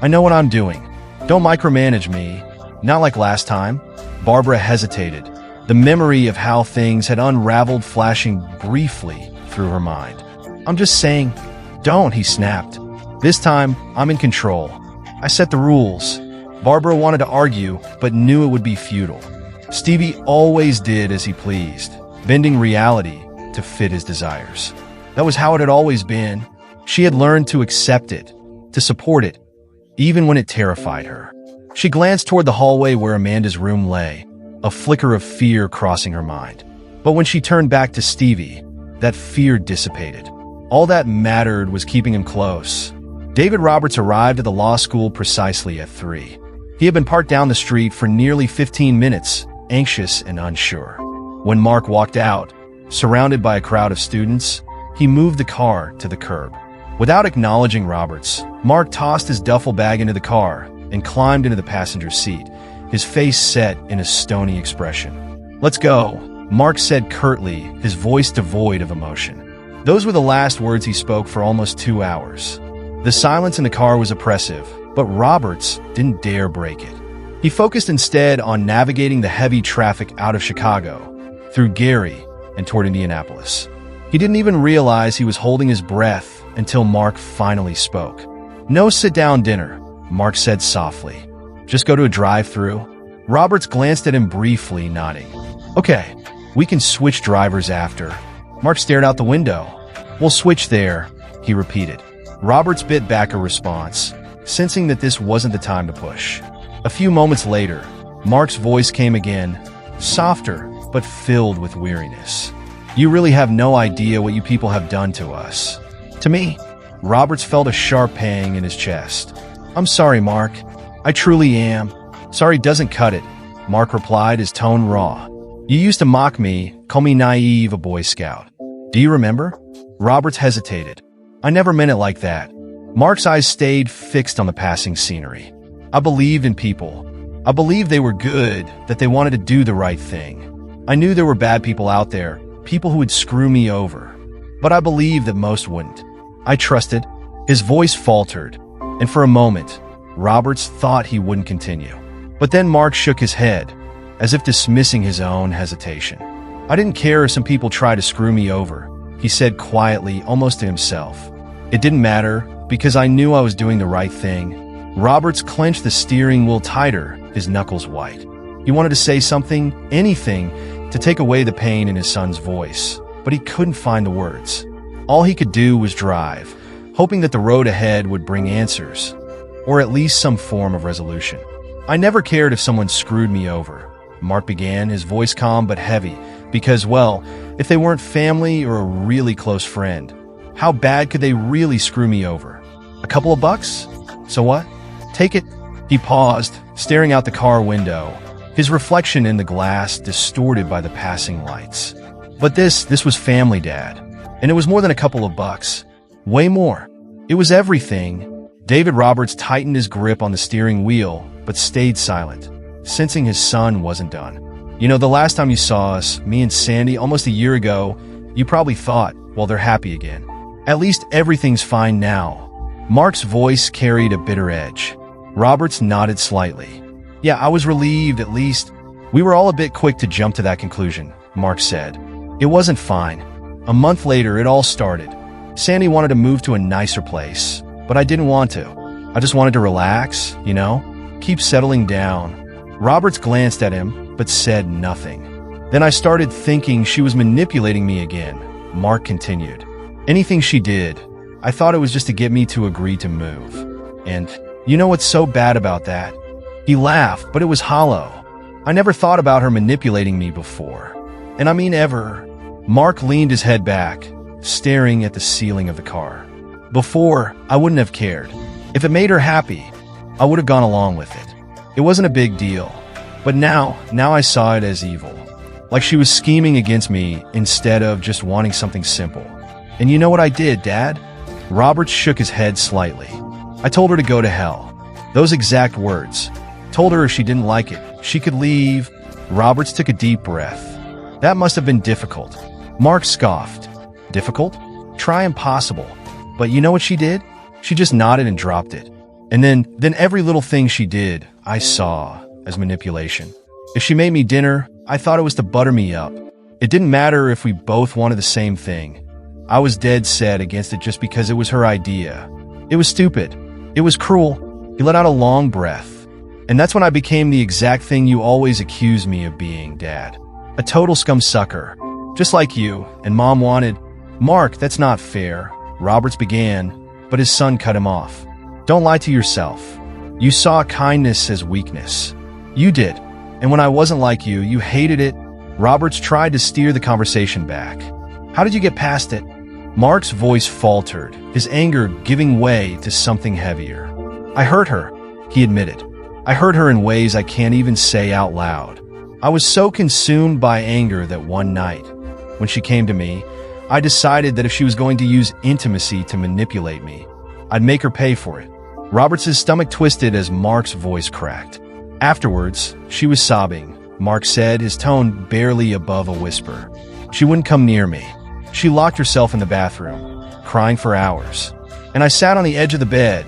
"I know what I'm doing. Don't micromanage me. Not like last time." Barbara hesitated, the memory of how things had unraveled flashing briefly through her mind. "I'm just saying." "Don't," he snapped. "This time, I'm in control. I set the rules." Barbara wanted to argue, but knew it would be futile. Stevie always did as he pleased, bending reality to fit his desires. That was how it had always been. She had learned to accept it, to support it, even when it terrified her. She glanced toward the hallway where Amanda's room lay, a flicker of fear crossing her mind. But when she turned back to Stevie, that fear dissipated. All that mattered was keeping him close. David Roberts arrived at the law school precisely at 3. He had been parked down the street for nearly 15 minutes, anxious and unsure. When Mark walked out, surrounded by a crowd of students, he moved the car to the curb. Without acknowledging Roberts, Mark tossed his duffel bag into the car and climbed into the passenger seat, his face set in a stony expression. "Let's go," Mark said curtly, his voice devoid of emotion. Those were the last words he spoke for almost 2 hours. The silence in the car was oppressive, but Roberts didn't dare break it. He focused instead on navigating the heavy traffic out of Chicago, through Gary, and toward Indianapolis. He didn't even realize he was holding his breath until Mark finally spoke. "No sit-down dinner," Mark said softly. "Just go to a drive-thru." Roberts glanced at him briefly, nodding. "Okay, we can switch drivers after." Mark stared out the window. "We'll switch there," he repeated. Roberts bit back a response, sensing that this wasn't the time to push. A few moments later, Mark's voice came again, softer but filled with weariness. "You really have no idea what you people have done to us." "To me?" Roberts felt a sharp pang in his chest. "I'm sorry, Mark. I truly am." "Sorry doesn't cut it," Mark replied, his tone raw. "You used to mock me, call me naive, a Boy Scout. Do you remember?" Roberts hesitated. "I never meant it like that." Mark's eyes stayed fixed on the passing scenery. "I believed in people. I believed they were good, that they wanted to do the right thing. I knew there were bad people out there, people who would screw me over. But I believed that most wouldn't. I trusted." His voice faltered, and for a moment, Roberts thought he wouldn't continue. But then Mark shook his head, as if dismissing his own hesitation. "I didn't care if some people tried to screw me over," he said quietly, almost to himself. "It didn't matter, because I knew I was doing the right thing." Roberts clenched the steering wheel tighter, his knuckles white. He wanted to say something, anything, to take away the pain in his son's voice, but he couldn't find the words. All he could do was drive, hoping that the road ahead would bring answers, or at least some form of resolution. "I never cared if someone screwed me over," Mark began, his voice calm but heavy, because, well, if they weren't family or a really close friend, how bad could they really screw me over? A couple of bucks? So what? Take it. He paused, staring out the car window, his reflection in the glass distorted by the passing lights. But this was family, Dad. And it was more than a couple of bucks. Way more. It was everything. David Roberts tightened his grip on the steering wheel, but stayed silent, sensing his son wasn't done. "You know, the last time you saw us, me and Sandy, almost a year ago, you probably thought, well, they're happy again. At least everything's fine now." Mark's voice carried a bitter edge. Roberts nodded slightly. "Yeah, I was relieved, at least." "We were all a bit quick to jump to that conclusion," Mark said. "It wasn't fine. A month later, it all started. Sandy wanted to move to a nicer place, but I didn't want to. I just wanted to relax, you know? Keep settling down." Roberts glanced at him, but said nothing. "Then I started thinking she was manipulating me again," Mark continued. "Anything she did, I thought it was just to get me to agree to move. And you know what's so bad about that?" He laughed, but it was hollow. "I never thought about her manipulating me before. And I mean ever." Mark leaned his head back, staring at the ceiling of the car. "Before, I wouldn't have cared. If it made her happy, I would have gone along with it. It wasn't a big deal. But now I saw it as evil. Like she was scheming against me instead of just wanting something simple. And you know what I did, Dad?" Roberts shook his head slightly. "I told her to go to hell. Those exact words. Told her if she didn't like it, she could leave." Roberts took a deep breath. "That must have been difficult." Mark scoffed. "Difficult? Try impossible. But you know what she did? She just nodded and dropped it. And then every little thing she did, I saw as manipulation. If she made me dinner, I thought it was to butter me up. It didn't matter if we both wanted the same thing. I was dead set against it just because it was her idea. It was stupid. It was cruel." He let out a long breath. "And that's when I became the exact thing you always accused me of being, Dad. A total scum-sucker. Just like you, and Mom wanted—" "Mark, that's not fair," Roberts began, but his son cut him off. Don't lie to yourself. You saw kindness as weakness. You did. And when I wasn't like you, you hated it. Roberts tried to steer the conversation back. How did you get past it? Mark's voice faltered, his anger giving way to something heavier. I hurt her, he admitted. I hurt her in ways I can't even say out loud. I was so consumed by anger that one night, when she came to me, I decided that if she was going to use intimacy to manipulate me, I'd make her pay for it. Roberts' stomach twisted as Mark's voice cracked. Afterwards, she was sobbing. Mark said, his tone barely above a whisper. She wouldn't come near me. She locked herself in the bathroom, crying for hours. And I sat on the edge of the bed,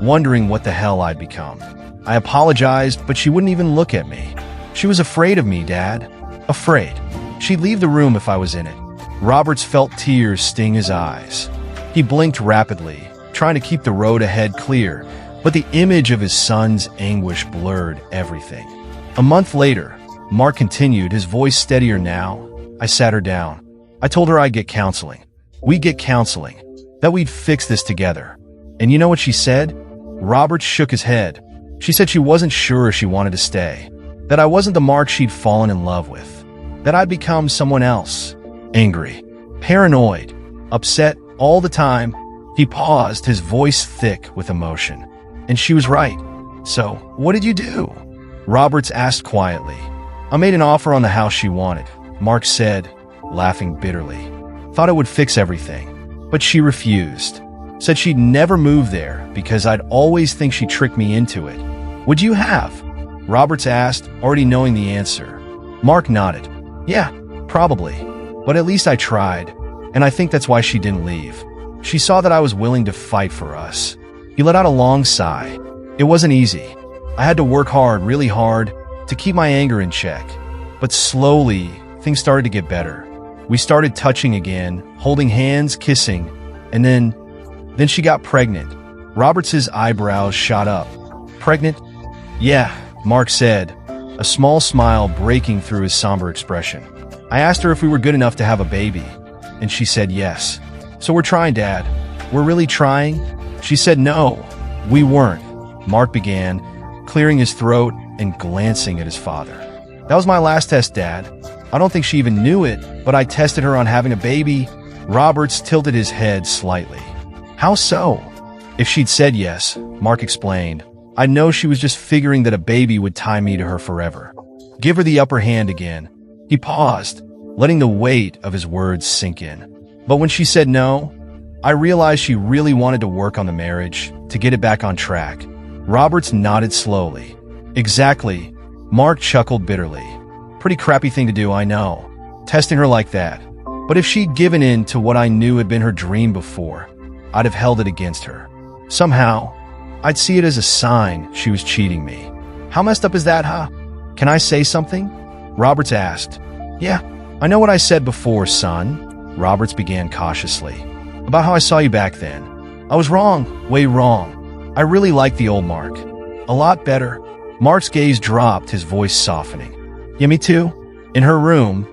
wondering what the hell I'd become. I apologized, but she wouldn't even look at me. She was afraid of me, Dad. Afraid. She'd leave the room if I was in it. Roberts felt tears sting his eyes. He blinked rapidly, trying to keep the road ahead clear, but the image of his son's anguish blurred everything. A month later, Mark continued, his voice steadier now. I sat her down. I told her I'd get counseling. We'd get counseling. That we'd fix this together. And you know what she said? Roberts shook his head. She said she wasn't sure she wanted to stay. That I wasn't the Mark she'd fallen in love with. That I'd become someone else. Angry, paranoid, upset all the time. He paused, his voice thick with emotion. And she was right. So, what did you do? Roberts asked quietly. I made an offer on the house she wanted, Mark said, laughing bitterly. Thought it would fix everything. But she refused. Said she'd never move there because I'd always think she tricked me into it. Would you have? Roberts asked, already knowing the answer. Mark nodded. Yeah, probably. But at least I tried. And I think that's why she didn't leave. She saw that I was willing to fight for us. He let out a long sigh. It wasn't easy. I had to work hard, really hard, to keep my anger in check. But slowly, things started to get better. We started touching again, holding hands, kissing, and then she got pregnant. Roberts' eyebrows shot up. Pregnant? Yeah, Mark said, a small smile breaking through his somber expression. I asked her if we were good enough to have a baby, and she said yes. So we're trying, Dad. We're really trying? She said no, we weren't. Mark began, clearing his throat and glancing at his father. That was my last test, Dad. I don't think she even knew it, but I tested her on having a baby. Roberts tilted his head slightly. How so? If she'd said yes, Mark explained, I know she was just figuring that a baby would tie me to her forever. Give her the upper hand again. He paused, letting the weight of his words sink in. But when she said no, I realized she really wanted to work on the marriage, to get it back on track. Roberts nodded slowly. Exactly. Mark chuckled bitterly. Pretty crappy thing to do, I know. Testing her like that. But if she'd given in to what I knew had been her dream before, I'd have held it against her. Somehow, I'd see it as a sign she was cheating me. How messed up is that, huh? Can I say something? Roberts asked. Yeah, I know what I said before, son. Roberts began cautiously. About how I saw you back then. I was wrong, way wrong. I really liked the old Mark. A lot better. Mark's gaze dropped, his voice softening. Yeah, me too. In her room,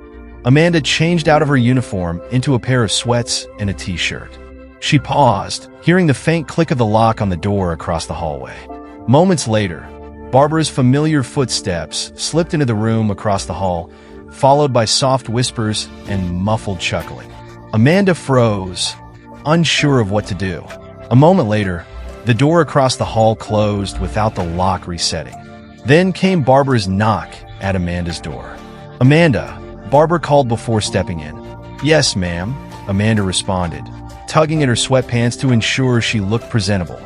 Amanda changed out of her uniform into a pair of sweats and a t-shirt. She paused, hearing the faint click of the lock on the door across the hallway. Moments later, Barbara's familiar footsteps slipped into the room across the hall, followed by soft whispers and muffled chuckling. Amanda froze, unsure of what to do. A moment later, the door across the hall closed without the lock resetting. Then came Barbara's knock at Amanda's door. Amanda, Barbara called before stepping in. Yes, ma'am, Amanda responded, tugging at her sweatpants to ensure she looked presentable.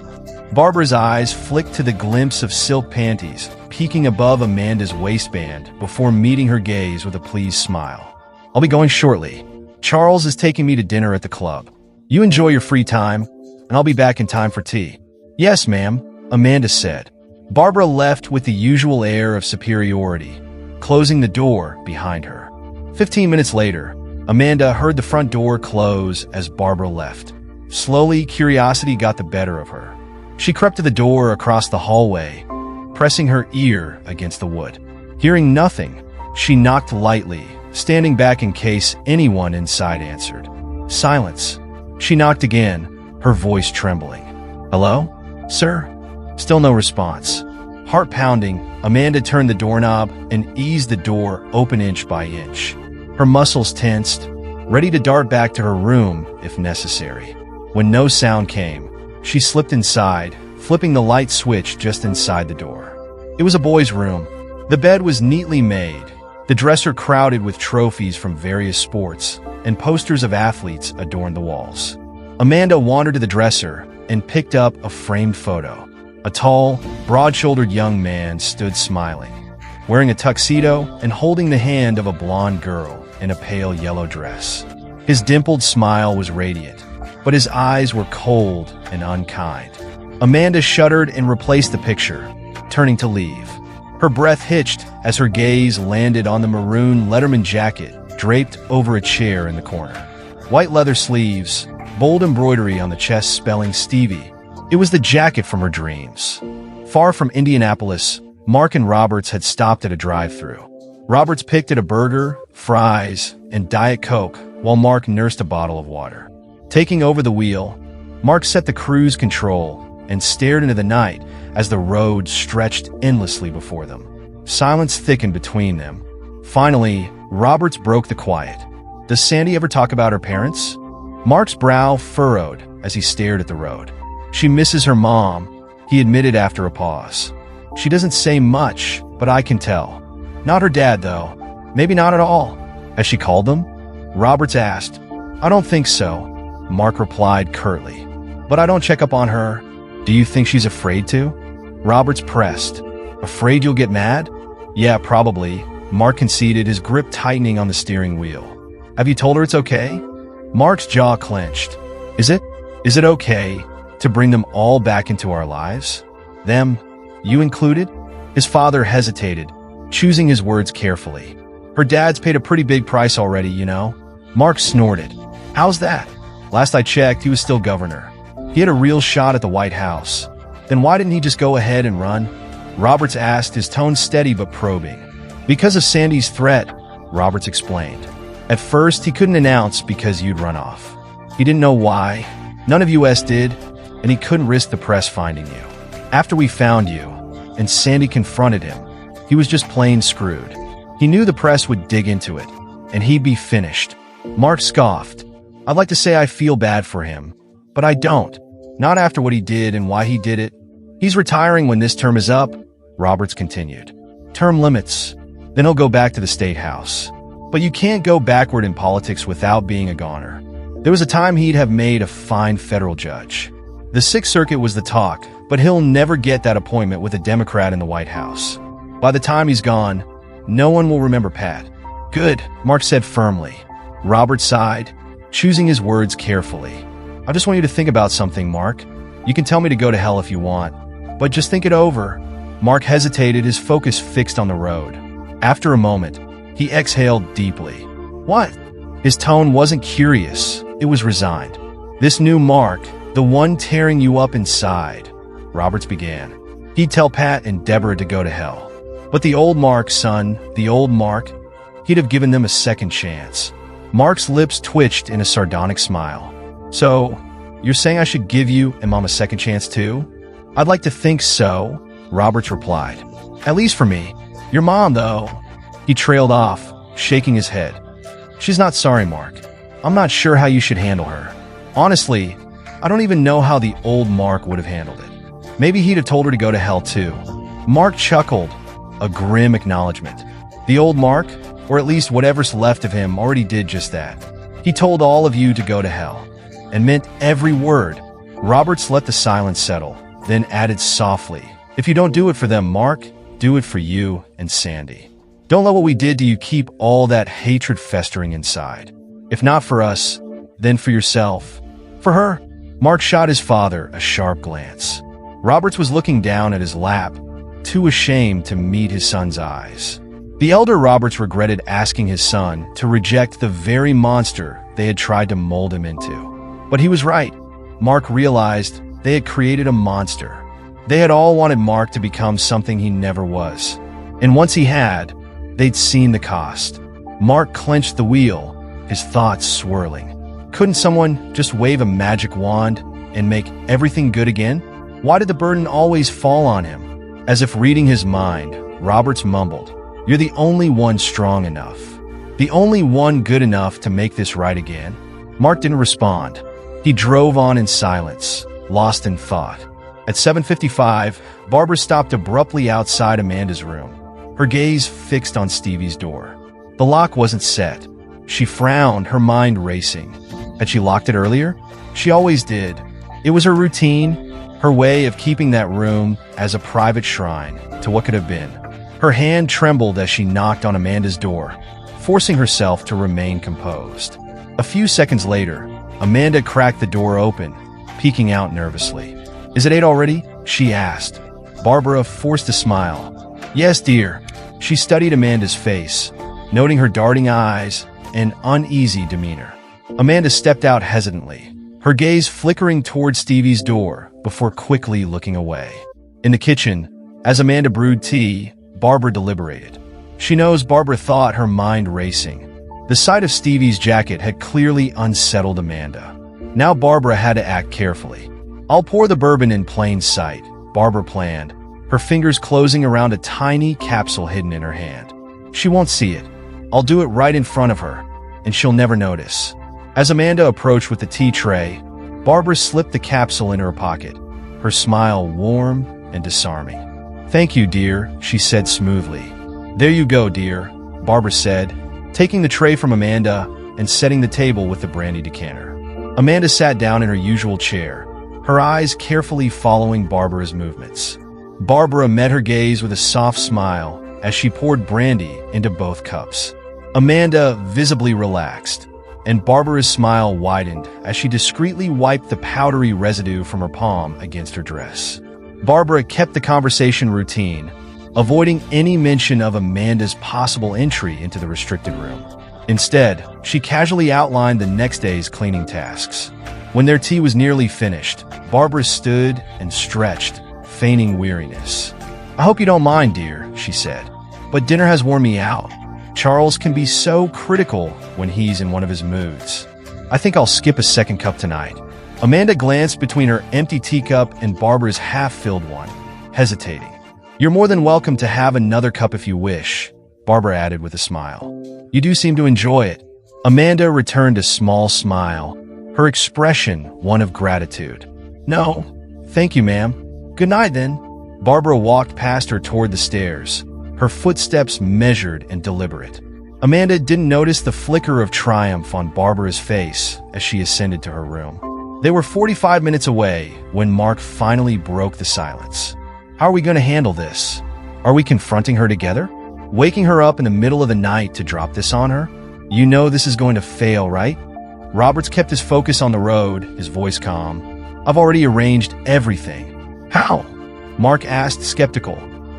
Barbara's eyes flicked to the glimpse of silk panties peeking above Amanda's waistband before meeting her gaze with a pleased smile. I'll be going shortly. Charles is taking me to dinner at the club. You enjoy your free time, and I'll be back in time for tea. Yes, ma'am, Amanda said. Barbara left with the usual air of superiority, closing the door behind her. 15 minutes later, Amanda heard the front door close as Barbara left. Slowly, curiosity got the better of her. She crept to the door across the hallway, pressing her ear against the wood. Hearing nothing, she knocked lightly, standing back in case anyone inside answered. Silence. She knocked again, her voice trembling. Hello? "Sir?" Still no response. Heart pounding, Amanda turned the doorknob and eased the door open inch by inch. Her muscles tensed, ready to dart back to her room if necessary. When no sound came, she slipped inside, flipping the light switch just inside the door. It was a boy's room. The bed was neatly made, the dresser crowded with trophies from various sports, and posters of athletes adorned the walls. Amanda wandered to the dresser and picked up a framed photo. A tall, broad-shouldered young man stood smiling, wearing a tuxedo and holding the hand of a blonde girl in a pale yellow dress. His dimpled smile was radiant, but his eyes were cold and unkind. Amanda shuddered and replaced the picture, turning to leave. Her breath hitched as her gaze landed on the maroon Letterman jacket draped over a chair in the corner. White leather sleeves, bold embroidery on the chest spelling Stevie. It was the jacket from her dreams. Far from Indianapolis, Mark and Roberts had stopped at a drive-thru. Roberts picked at a burger, fries, and Diet Coke, while Mark nursed a bottle of water. Taking over the wheel, Mark set the cruise control and stared into the night as the road stretched endlessly before them. Silence thickened between them. Finally, Roberts broke the quiet. "Does Sandy ever talk about her parents?" Mark's brow furrowed as he stared at the road. "She misses her mom," he admitted after a pause. "She doesn't say much, but I can tell. Not her dad, though. Maybe not at all." "Has she called them?" Roberts asked. "I don't think so," Mark replied curtly. "But I don't check up on her." "Do you think she's afraid to?" Roberts pressed. "Afraid you'll get mad?" "Yeah, probably," Mark conceded, his grip tightening on the steering wheel. "Have you told her it's okay?" Mark's jaw clenched. Is it okay to bring them all back into our lives? Them, you included?" His father hesitated, choosing his words carefully. "Her dad's paid a pretty big price already, you know." Mark snorted. "How's that?" "Last I checked, he was still governor. He had a real shot at the White House. Then why didn't he just go ahead and run?" Roberts asked, his tone steady but probing. "Because of Sandy's threat," Roberts explained. "At first, he couldn't announce because you'd run off. He didn't know why. None of us did, and he couldn't risk the press finding you. After we found you, and Sandy confronted him, he was just plain screwed. He knew the press would dig into it, and he'd be finished." Mark scoffed. "I'd like to say I feel bad for him, but I don't. Not after what he did and why he did it. He's retiring when this term is up," Roberts continued. "Term limits. Then he'll go back to the State House. But you can't go backward in politics without being a goner. There was a time he'd have made a fine federal judge. The Sixth Circuit was the talk, but he'll never get that appointment with a Democrat in the White House. By the time he's gone, no one will remember Pat." "Good," Mark said firmly. Robert sighed, choosing his words carefully. "I just want you to think about something, Mark. You can tell me to go to hell if you want, but just think it over." Mark hesitated, his focus fixed on the road. After a moment, he exhaled deeply. "What?" His tone wasn't curious, it was resigned. "This new Mark, the one tearing you up inside," Roberts began. "He'd tell Pat and Deborah to go to hell. But the old Mark, son, the old Mark, he'd have given them a second chance." Mark's lips twitched in a sardonic smile. "So, you're saying I should give you and Mom a second chance too?" "I'd like to think so," Roberts replied. "At least for me. Your mom, though." He trailed off, shaking his head. "She's not sorry, Mark. I'm not sure how you should handle her. Honestly, I don't even know how the old Mark would have handled it. Maybe he'd have told her to go to hell too." Mark chuckled, a grim acknowledgement. The old Mark, or at least whatever's left of him, already did just that. He told all of you to go to hell, and meant every word. Roberts let the silence settle, then added softly, "If you don't do it for them, Mark, do it for you and Sandy. Don't let what we did to you keep all that hatred festering inside. If not for us, then for yourself. For her." Mark shot his father a sharp glance. Roberts was looking down at his lap, too ashamed to meet his son's eyes. The elder Roberts regretted asking his son to reject the very monster they had tried to mold him into. But he was right. Mark realized they had created a monster. They had all wanted Mark to become something he never was. And once he had, they'd seen the cost. Mark clenched the wheel, his thoughts swirling. Couldn't someone just wave a magic wand and make everything good again? Why did the burden always fall on him? As if reading his mind, Roberts mumbled, "You're the only one strong enough. The only one good enough to make this right again." Mark didn't respond. He drove on in silence, lost in thought. At 7:55, Barbara stopped abruptly outside Amanda's room, her gaze fixed on Stevie's door. The lock wasn't set. She frowned, her mind racing. Had she locked it earlier? She always did. It was her routine, her way of keeping that room as a private shrine to what could have been. Her hand trembled as she knocked on Amanda's door, forcing herself to remain composed. A few seconds later, Amanda cracked the door open, peeking out nervously. "Is it 8 already?" she asked. Barbara forced a smile. "Yes, dear." She studied Amanda's face, noting her darting eyes and uneasy demeanor. Amanda stepped out hesitantly, her gaze flickering toward Stevie's door before quickly looking away. In the kitchen, as Amanda brewed tea, Barbara deliberated. She knows Barbara thought, her mind racing. The sight of Stevie's jacket had clearly unsettled Amanda. Now Barbara had to act carefully. "I'll pour the bourbon in plain sight," Barbara planned, her fingers closing around a tiny capsule hidden in her hand. "She won't see it. I'll do it right in front of her, and she'll never notice." As Amanda approached with the tea tray, Barbara slipped the capsule in her pocket, her smile warm and disarming. "Thank you, dear," she said smoothly. "There you go, dear," Barbara said, taking the tray from Amanda and setting the table with the brandy decanter. Amanda sat down in her usual chair, her eyes carefully following Barbara's movements. Barbara met her gaze with a soft smile as she poured brandy into both cups. Amanda visibly relaxed, and Barbara's smile widened as she discreetly wiped the powdery residue from her palm against her dress. Barbara kept the conversation routine, avoiding any mention of Amanda's possible entry into the restricted room. Instead, she casually outlined the next day's cleaning tasks. When their tea was nearly finished, Barbara stood and stretched, feigning weariness. "I hope you don't mind, dear," she said, "but dinner has worn me out. Charles can be so critical when he's in one of his moods. I think I'll skip a second cup tonight." Amanda glanced between her empty teacup and Barbara's half-filled one, hesitating. "You're more than welcome to have another cup if you wish," Barbara added with a smile. "You do seem to enjoy it." Amanda returned a small smile, her expression one of gratitude. "No, thank you, ma'am. Good night, then." Barbara walked past her toward the stairs, her footsteps measured and deliberate. Amanda didn't notice the flicker of triumph on Barbara's face as she ascended to her room. They were 45 minutes away when Mark finally broke the silence. "How are we going to handle this? Are we confronting her together? Waking her up in the middle of the night to drop this on her? You know this is going to fail, right?" Roberts kept his focus on the road, his voice calm. "I've already arranged everything." "How?" Mark asked, skeptical.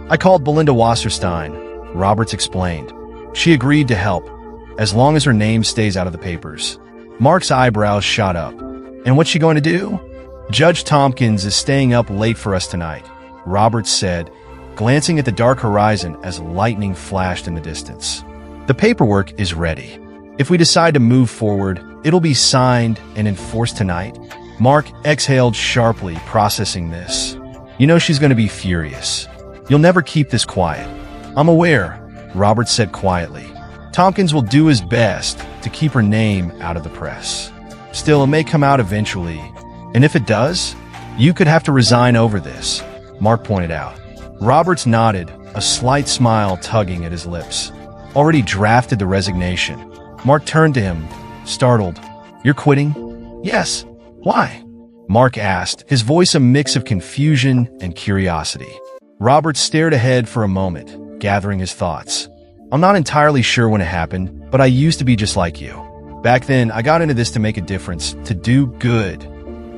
"I called Belinda Wasserstein," Roberts explained. "She agreed to help, as long as her name stays out of the papers." Mark's eyebrows shot up. "And what's she going to do?" "Judge Tompkins is staying up late for us tonight," Roberts said, glancing at the dark horizon as lightning flashed in the distance. "The paperwork is ready. If we decide to move forward, it'll be signed and enforced tonight." Mark exhaled sharply, processing this. "You know she's going to be furious. You'll never keep this quiet." "I'm aware," Roberts said quietly. "Tompkins will do his best to keep her name out of the press. Still, it may come out eventually, and if it does, you could have to resign over this," Mark pointed out. Roberts nodded, a slight smile tugging at his lips. "Already drafted the resignation." Mark turned to him, startled. "You're quitting?" "Yes. Why?" Mark asked, his voice a mix of confusion and curiosity. Roberts stared ahead for a moment, gathering his thoughts. "I'm not entirely sure when it happened, but I used to be just like you. Back then, I got into this to make a difference, to do good.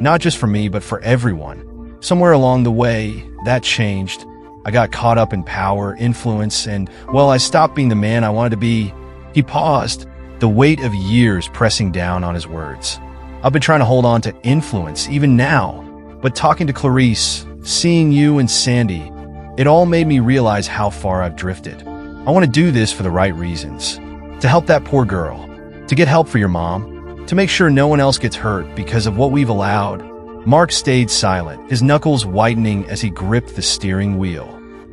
Not just for me, but for everyone. Somewhere along the way, that changed. I got caught up in power, influence, and, well, I stopped being the man I wanted to be." He paused, the weight of years pressing down on his words. "I've been trying to hold on to influence, even now. But talking to Clarice, seeing you and Sandy, it all made me realize how far I've drifted. I want to do this for the right reasons. To help that poor girl. To get help for your mom. To make sure no one else gets hurt because of what we've allowed. Mark stayed silent, his knuckles whitening as he gripped the steering wheel.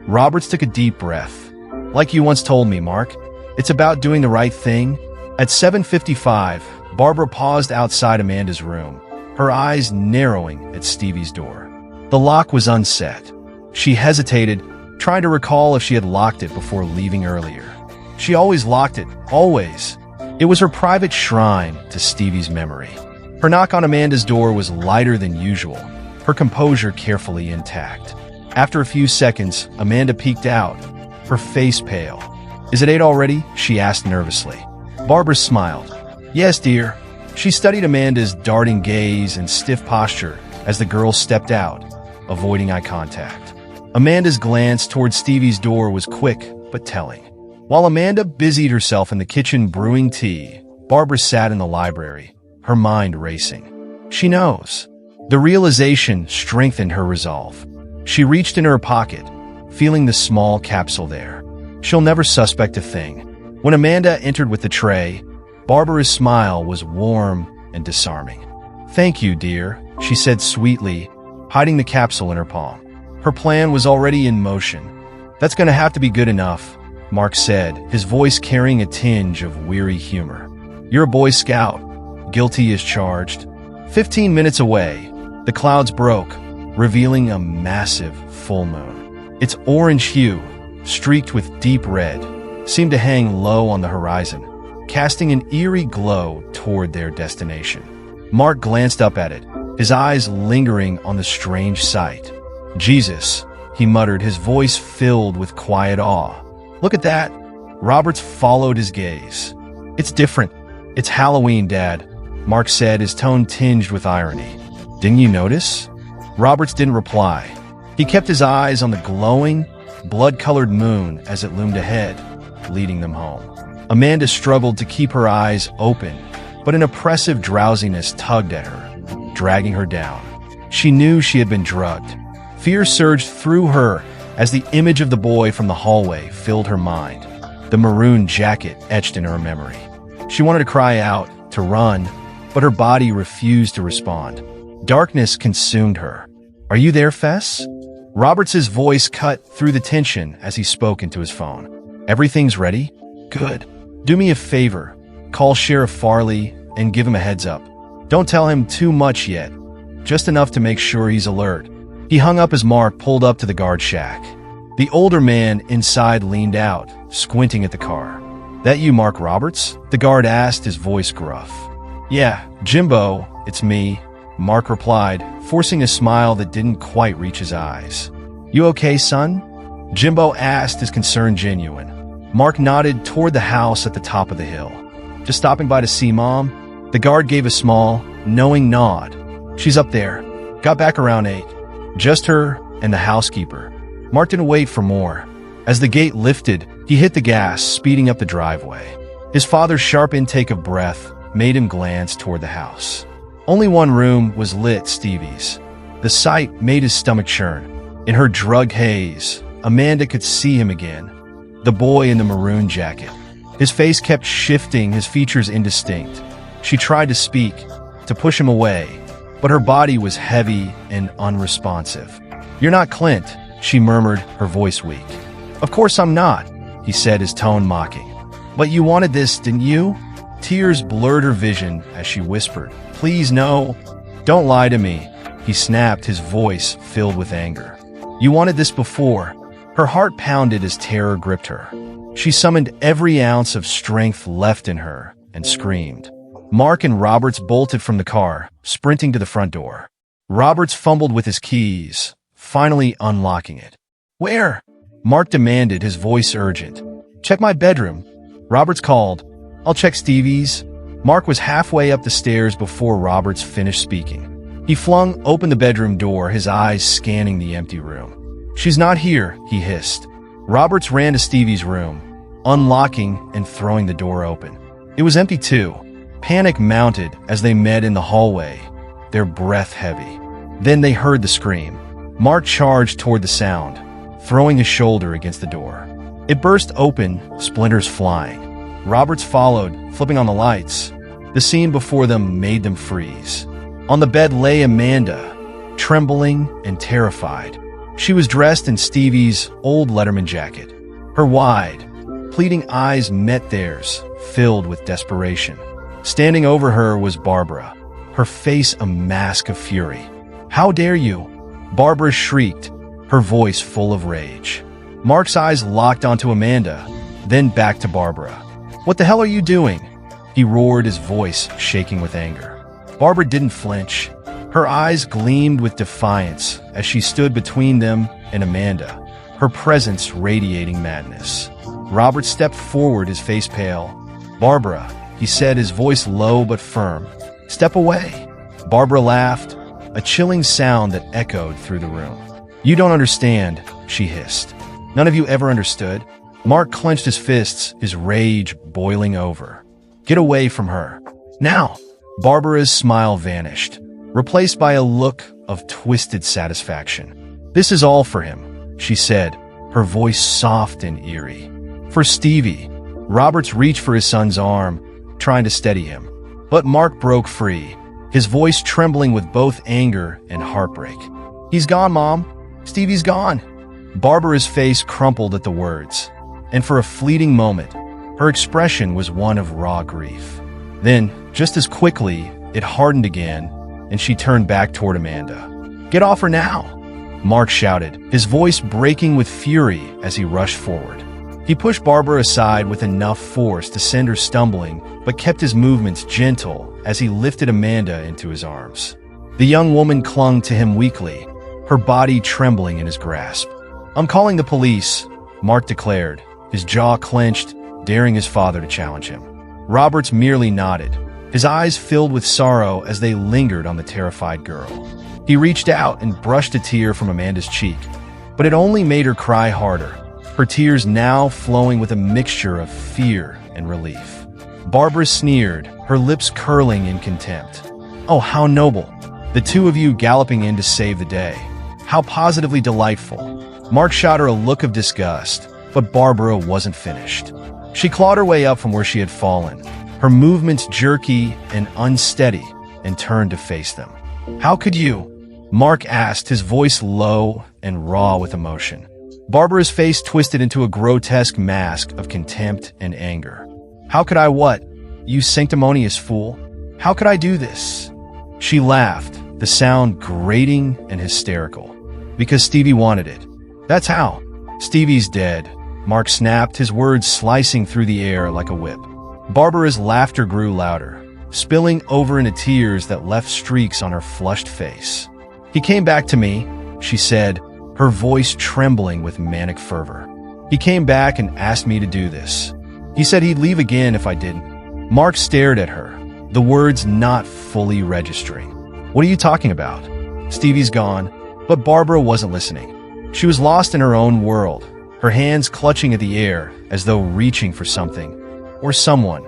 Roberts took a deep breath. Like you once told me, Mark, it's about doing the right thing. At 7:55, Barbara paused outside Amanda's room, her eyes narrowing at Stevie's door. The lock was unset. She hesitated, trying to recall if she had locked it before leaving earlier. She always locked it, always. It was her private shrine to Stevie's memory. Her knock on Amanda's door was lighter than usual, her composure carefully intact. After a few seconds, Amanda peeked out, her face pale. "Is it 8 already?" she asked nervously. Barbara smiled. "Yes, dear." She studied Amanda's darting gaze and stiff posture as the girl stepped out, avoiding eye contact. Amanda's glance toward Stevie's door was quick but telling. While Amanda busied herself in the kitchen brewing tea, Barbara sat in the library, her mind racing. She knows. The realization strengthened her resolve. She reached in her pocket, feeling the small capsule there. She'll never suspect a thing. When Amanda entered with the tray, Barbara's smile was warm and disarming. "Thank you, dear," she said sweetly, hiding the capsule in her palm. Her plan was already in motion. "That's going to have to be good enough," Mark said, his voice carrying a tinge of weary humor. "You're a Boy Scout. Guilty as charged." 15 minutes away, the clouds broke, revealing a massive full moon. Its orange hue, streaked with deep red, seemed to hang low on the horizon, casting an eerie glow toward their destination. Mark glanced up at it, his eyes lingering on the strange sight. "Jesus," he muttered, his voice filled with quiet awe. "Look at that." Roberts followed his gaze. "It's different. It's Halloween, Dad," Mark said, his tone tinged with irony. "Didn't you notice?" Roberts didn't reply. He kept his eyes on the glowing, blood-colored moon as it loomed ahead, leading them home. Amanda struggled to keep her eyes open, but an oppressive drowsiness tugged at her, dragging her down. She knew she had been drugged. Fear surged through her as the image of the boy from the hallway filled her mind, the maroon jacket etched in her memory. She wanted to cry out, to run, but her body refused to respond. Darkness consumed her. "Are you there, Fess?" Roberts's voice cut through the tension as he spoke into his phone. "Everything's ready? Good. Do me a favor. Call Sheriff Farley and give him a heads up. Don't tell him too much yet, just enough to make sure he's alert." He hung up as Mark pulled up to the guard shack. The older man inside leaned out, squinting at the car. "That you, Mark Roberts?" the guard asked, his voice gruff. "Yeah, Jimbo, it's me," Mark replied, forcing a smile that didn't quite reach his eyes. "You okay, son?" Jimbo asked, his concern genuine. Mark nodded toward the house at the top of the hill. "Just stopping by to see Mom?" The guard gave a small, knowing nod. "She's up there. Got back around 8. Just her and the housekeeper." Mark didn't wait for more. As the gate lifted, he hit the gas, speeding up the driveway. His father's sharp intake of breath made him glance toward the house. Only one room was lit, Stevie's. The sight made his stomach churn. In her drug haze, Amanda could see him again. The boy in the maroon jacket. His face kept shifting, his features indistinct. She tried to speak, to push him away, but her body was heavy and unresponsive. "You're not Clint," she murmured, her voice weak. "Of course I'm not," he said, his tone mocking. "But you wanted this, didn't you?" Tears blurred her vision as she whispered, "Please, no. Don't lie to me," he snapped, his voice filled with anger. "You wanted this before." Her heart pounded as terror gripped her. She summoned every ounce of strength left in her and screamed. Mark and Roberts bolted from the car, sprinting to the front door. Roberts fumbled with his keys, finally unlocking it. "Where?" Mark demanded, his voice urgent. "Check my bedroom," Roberts called. "I'll check Stevie's." Mark was halfway up the stairs before Roberts finished speaking. He flung open the bedroom door, his eyes scanning the empty room. "She's not here," he hissed. Roberts ran to Stevie's room, unlocking and throwing the door open. It was empty too. Panic mounted as they met in the hallway, their breath heavy. Then they heard the scream. Mark charged toward the sound, throwing his shoulder against the door. It burst open, splinters flying. Roberts followed, flipping on the lights. The scene before them made them freeze. On the bed lay Amanda, trembling and terrified. She was dressed in Stevie's old Letterman jacket. Her wide, pleading eyes met theirs, filled with desperation. Standing over her was Barbara, her face a mask of fury. "How dare you?" Barbara shrieked, her voice full of rage. Mark's eyes locked onto Amanda, then back to Barbara. "What the hell are you doing?" He roared, his voice shaking with anger. Barbara didn't flinch. Her eyes gleamed with defiance as she stood between them and Amanda, her presence radiating madness. Robert stepped forward, his face pale. "Barbara," he said, his voice low but firm. "Step away." Barbara laughed, a chilling sound that echoed through the room. "You don't understand," she hissed. "None of you ever understood." Mark clenched his fists, his rage boiling over. "Get away from her. Now!" Barbara's smile vanished, replaced by a look of twisted satisfaction. "This is all for him," she said, her voice soft and eerie. "For Stevie." Roberts reached for his son's arm, trying to steady him. But Mark broke free, his voice trembling with both anger and heartbreak. "He's gone, Mom. Stevie's gone." Barbara's face crumpled at the words, and for a fleeting moment, her expression was one of raw grief. Then, just as quickly, it hardened again, and she turned back toward Amanda. "Get off her now!" Mark shouted, his voice breaking with fury as he rushed forward. He pushed Barbara aside with enough force to send her stumbling, but kept his movements gentle as he lifted Amanda into his arms. The young woman clung to him weakly, her body trembling in his grasp. "I'm calling the police," Mark declared, his jaw clenched, daring his father to challenge him. Roberts merely nodded, his eyes filled with sorrow as they lingered on the terrified girl. He reached out and brushed a tear from Amanda's cheek, but it only made her cry harder, her tears now flowing with a mixture of fear and relief. Barbara sneered, her lips curling in contempt. "Oh, how noble! The two of you galloping in to save the day. How positively delightful." Mark shot her a look of disgust, but Barbara wasn't finished. She clawed her way up from where she had fallen, her movements jerky and unsteady, and turned to face them. "How could you?" Mark asked, his voice low and raw with emotion. Barbara's face twisted into a grotesque mask of contempt and anger. "How could I what? You sanctimonious fool? How could I do this?" She laughed, the sound grating and hysterical. "Because Stevie wanted it. That's how." "Stevie's dead," Mark snapped, his words slicing through the air like a whip. Barbara's laughter grew louder, spilling over into tears that left streaks on her flushed face. "He came back to me," she said, her voice trembling with manic fervor. "He came back and asked me to do this. He said he'd leave again if I didn't." Mark stared at her, the words not fully registering. "What are you talking about?" "Stevie's gone." But Barbara wasn't listening. She was lost in her own world, her hands clutching at the air as though reaching for something, or someone,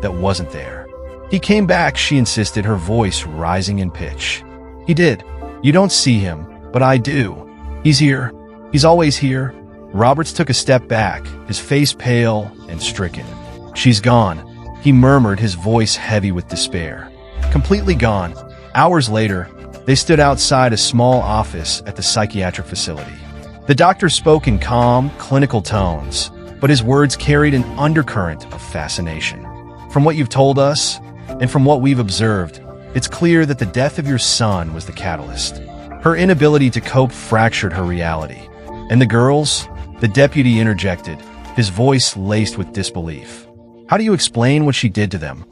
that wasn't there. "He came back," she insisted, her voice rising in pitch. "He did. You don't see him, but I do. He's here. He's always here." Roberts took a step back, his face pale and stricken. "She's gone," he murmured, his voice heavy with despair. "Completely gone." Hours later, they stood outside a small office at the psychiatric facility. The doctor spoke in calm, clinical tones, but his words carried an undercurrent of fascination. "From what you've told us, and from what we've observed, it's clear that the death of your son was the catalyst. Her inability to cope fractured her reality. And the girls?" The deputy interjected, his voice laced with disbelief. "How do you explain what she did to them?"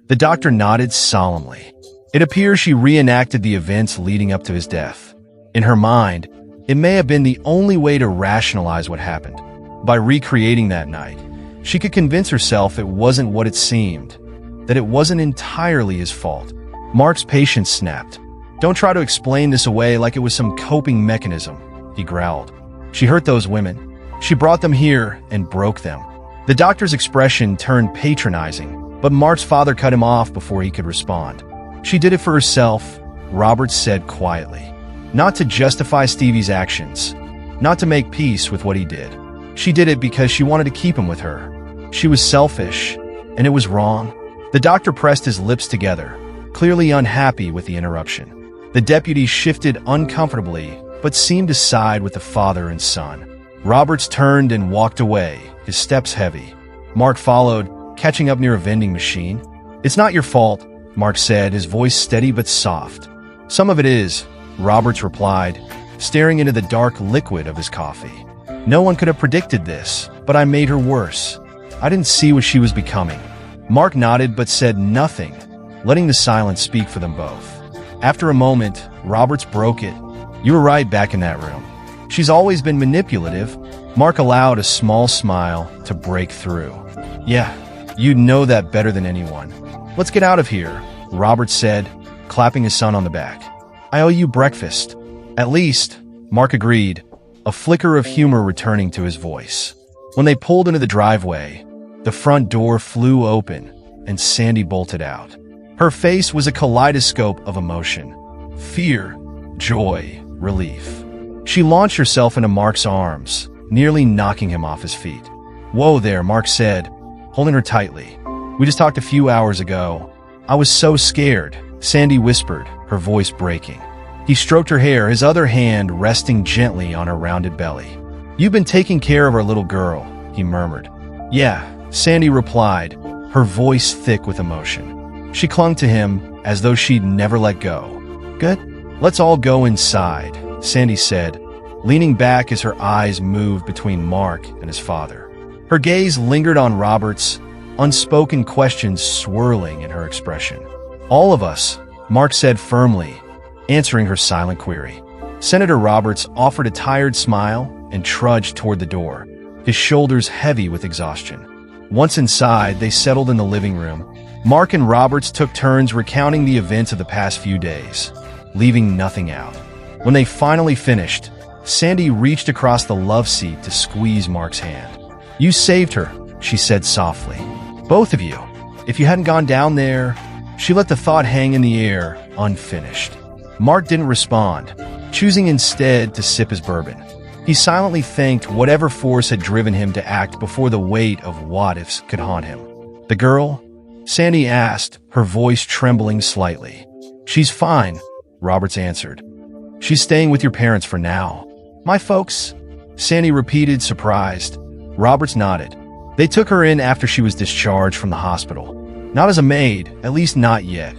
The doctor nodded solemnly. It appears she reenacted the events leading up to his death. In her mind, it may have been the only way to rationalize what happened. By recreating that night, she could convince herself it wasn't what it seemed, that it wasn't entirely his fault. Mark's patience snapped. "Don't try to explain this away like it was some coping mechanism," he growled. "She hurt those women. She brought them here and broke them." The doctor's expression turned patronizing, but Mark's father cut him off before he could respond. "She did it for herself," Roberts said quietly. "Not to justify Stevie's actions, not to make peace with what he did. She did it because she wanted to keep him with her. She was selfish, and it was wrong." The doctor pressed his lips together, clearly unhappy with the interruption. The deputy shifted uncomfortably, but seemed to side with the father and son. Roberts turned and walked away, his steps heavy. Mark followed, catching up near a vending machine. "It's not your fault," Mark said, his voice steady but soft. "Some of it is," Roberts replied, staring into the dark liquid of his coffee. "No one could have predicted this, but I made her worse. I didn't see what she was becoming." Mark nodded but said nothing, letting the silence speak for them both. After a moment, Roberts broke it. "You were right back in that room. She's always been manipulative." Mark allowed a small smile to break through. "Yeah, you'd know that better than anyone. Let's get out of here," Roberts said, clapping his son on the back. "I owe you breakfast." "At least," Mark agreed, a flicker of humor returning to his voice. When they pulled into the driveway, the front door flew open, and Sandy bolted out. Her face was a kaleidoscope of emotion: fear, joy, relief. She launched herself into Mark's arms, nearly knocking him off his feet. "Whoa there," Mark said, holding her tightly. "We just talked a few hours ago." "I was so scared," Sandy whispered, her voice breaking. He stroked her hair, his other hand resting gently on her rounded belly. "You've been taking care of our little girl," he murmured. "Yeah," Sandy replied, her voice thick with emotion. She clung to him as though she'd never let go. "Good. Let's all go inside," Sandy said, leaning back as her eyes moved between Mark and his father. Her gaze lingered on Roberts, unspoken questions swirling in her expression. "All of us," Mark said firmly, answering her silent query. Senator Roberts offered a tired smile and trudged toward the door, his shoulders heavy with exhaustion. Once inside, they settled in the living room. Mark and Roberts took turns recounting the events of the past few days, leaving nothing out. When they finally finished, Sandy reached across the love seat to squeeze Mark's hand. "You saved her," she said softly. "Both of you. If you hadn't gone down there..." She let the thought hang in the air, unfinished. Mark didn't respond, choosing instead to sip his bourbon. He silently thanked whatever force had driven him to act before the weight of what-ifs could haunt him. "The girl?" Sandy asked, her voice trembling slightly. "She's fine," Roberts answered. "She's staying with your parents for now." "My folks?" Sandy repeated, surprised. Roberts nodded. "They took her in after she was discharged from the hospital. Not as a maid, at least not yet.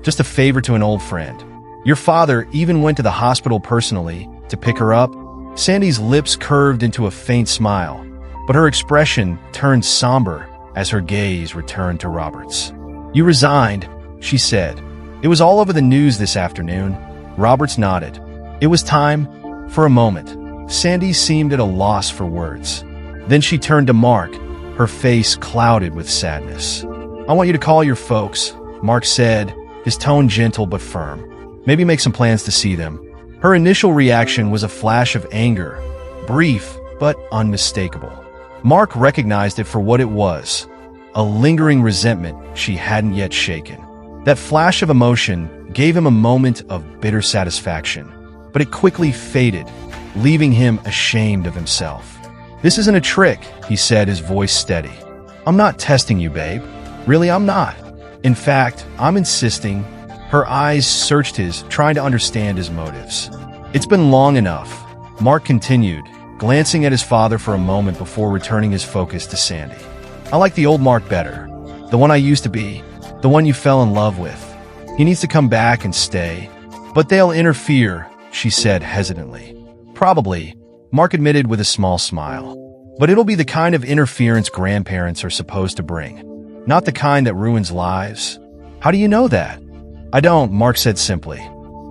Just a favor to an old friend. Your father even went to the hospital personally to pick her up." Sandy's lips curved into a faint smile, but her expression turned somber as her gaze returned to Roberts. "You resigned," she said. "It was all over the news this afternoon." Roberts nodded. It was time. For a moment, Sandy seemed at a loss for words. Then she turned to Mark, her face clouded with sadness. "I want you to call your folks," Mark said, his tone gentle but firm. "Maybe make some plans to see them." Her initial reaction was a flash of anger, brief but unmistakable. Mark recognized it for what it was, a lingering resentment she hadn't yet shaken. That flash of emotion gave him a moment of bitter satisfaction, but it quickly faded, leaving him ashamed of himself. "This isn't a trick," he said, his voice steady. "I'm not testing you, babe. Really, I'm not. In fact, I'm insisting." Her eyes searched his, trying to understand his motives. "It's been long enough," Mark continued, glancing at his father for a moment before returning his focus to Sandy. "I like the old Mark better. The one I used to be. The one you fell in love with. He needs to come back and stay." "But they'll interfere," she said hesitantly. "Probably," Mark admitted with a small smile. "But it'll be the kind of interference grandparents are supposed to bring. Not the kind that ruins lives." "How do you know that?" "I don't," Mark said simply.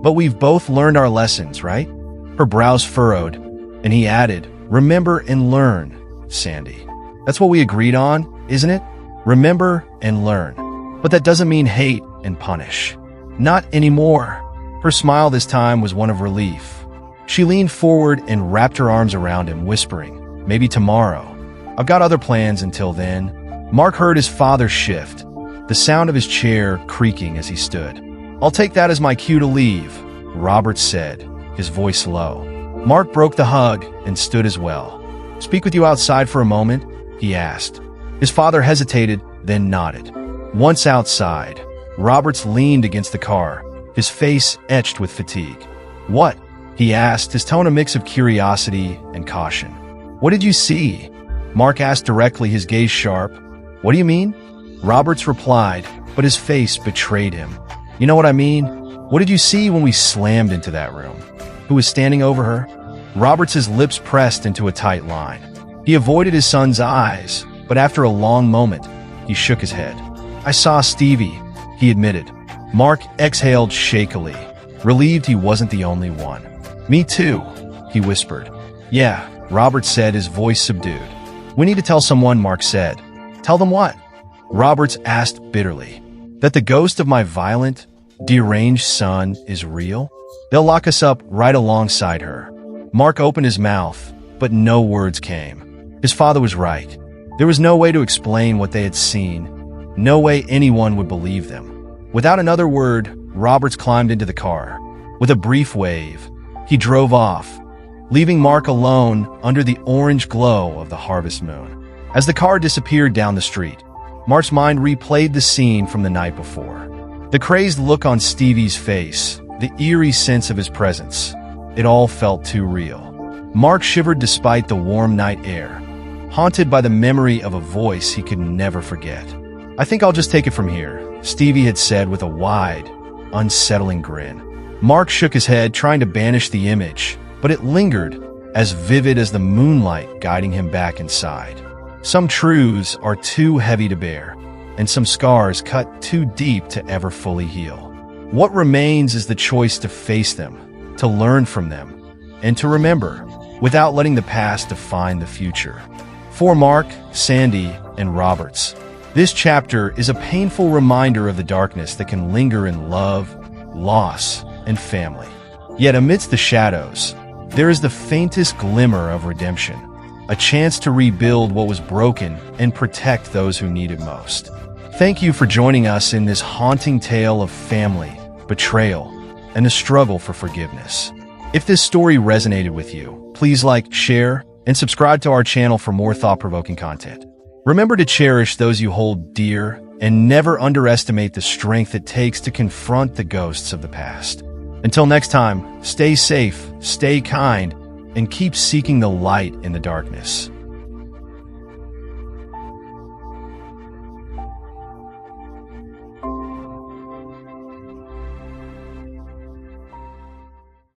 "But we've both learned our lessons, right?" Her brows furrowed, and he added, "Remember and learn, Sandy. That's what we agreed on, isn't it? Remember and learn. But that doesn't mean hate and punish." "Not anymore." Her smile this time was one of relief. She leaned forward and wrapped her arms around him, whispering, "Maybe tomorrow. I've got other plans until then." Mark heard his father shift, the sound of his chair creaking as he stood. "I'll take that as my cue to leave," Roberts said, his voice low. Mark broke the hug and stood as well. "Speak with you outside for a moment?" he asked. His father hesitated, then nodded. Once outside, Roberts leaned against the car, his face etched with fatigue. "What?" he asked, his tone a mix of curiosity and caution. "What did you see?" Mark asked directly, his gaze sharp. "What do you mean?" Roberts replied, but his face betrayed him. "You know what I mean? What did you see when we slammed into that room? Who was standing over her?" Roberts' lips pressed into a tight line. He avoided his son's eyes, but after a long moment, he shook his head. "I saw Stevie," he admitted. Mark exhaled shakily, relieved he wasn't the only one. "Me too," he whispered. "Yeah," Roberts said, his voice subdued. "We need to tell someone," Mark said. "Tell them what?" Roberts asked bitterly. "That the ghost of my violent, deranged son is real? They'll lock us up right alongside her." Mark opened his mouth, but no words came. His father was right. There was no way to explain what they had seen, no way anyone would believe them. Without another word, Roberts climbed into the car. With a brief wave, he drove off, leaving Mark alone under the orange glow of the harvest moon. As the car disappeared down the street, Mark's mind replayed the scene from the night before. The crazed look on Stevie's face, the eerie sense of his presence. It all felt too real. Mark shivered despite the warm night air, haunted by the memory of a voice he could never forget. "I think I'll just take it from here," Stevie had said with a wide, unsettling grin. Mark shook his head, trying to banish the image, but it lingered, as vivid as the moonlight guiding him back inside. Some truths are too heavy to bear, and some scars cut too deep to ever fully heal. What remains is the choice to face them, to learn from them, and to remember, without letting the past define the future. For Mark, Sandy, and Roberts, this chapter is a painful reminder of the darkness that can linger in love, loss, and family. Yet amidst the shadows, there is the faintest glimmer of redemption, a chance to rebuild what was broken and protect those who need it most. Thank you for joining us in this haunting tale of family, betrayal, and the struggle for forgiveness. If this story resonated with you, please like, share, and subscribe to our channel for more thought-provoking content. Remember to cherish those you hold dear and never underestimate the strength it takes to confront the ghosts of the past. Until next time, stay safe, stay kind, and keep seeking the light in the darkness.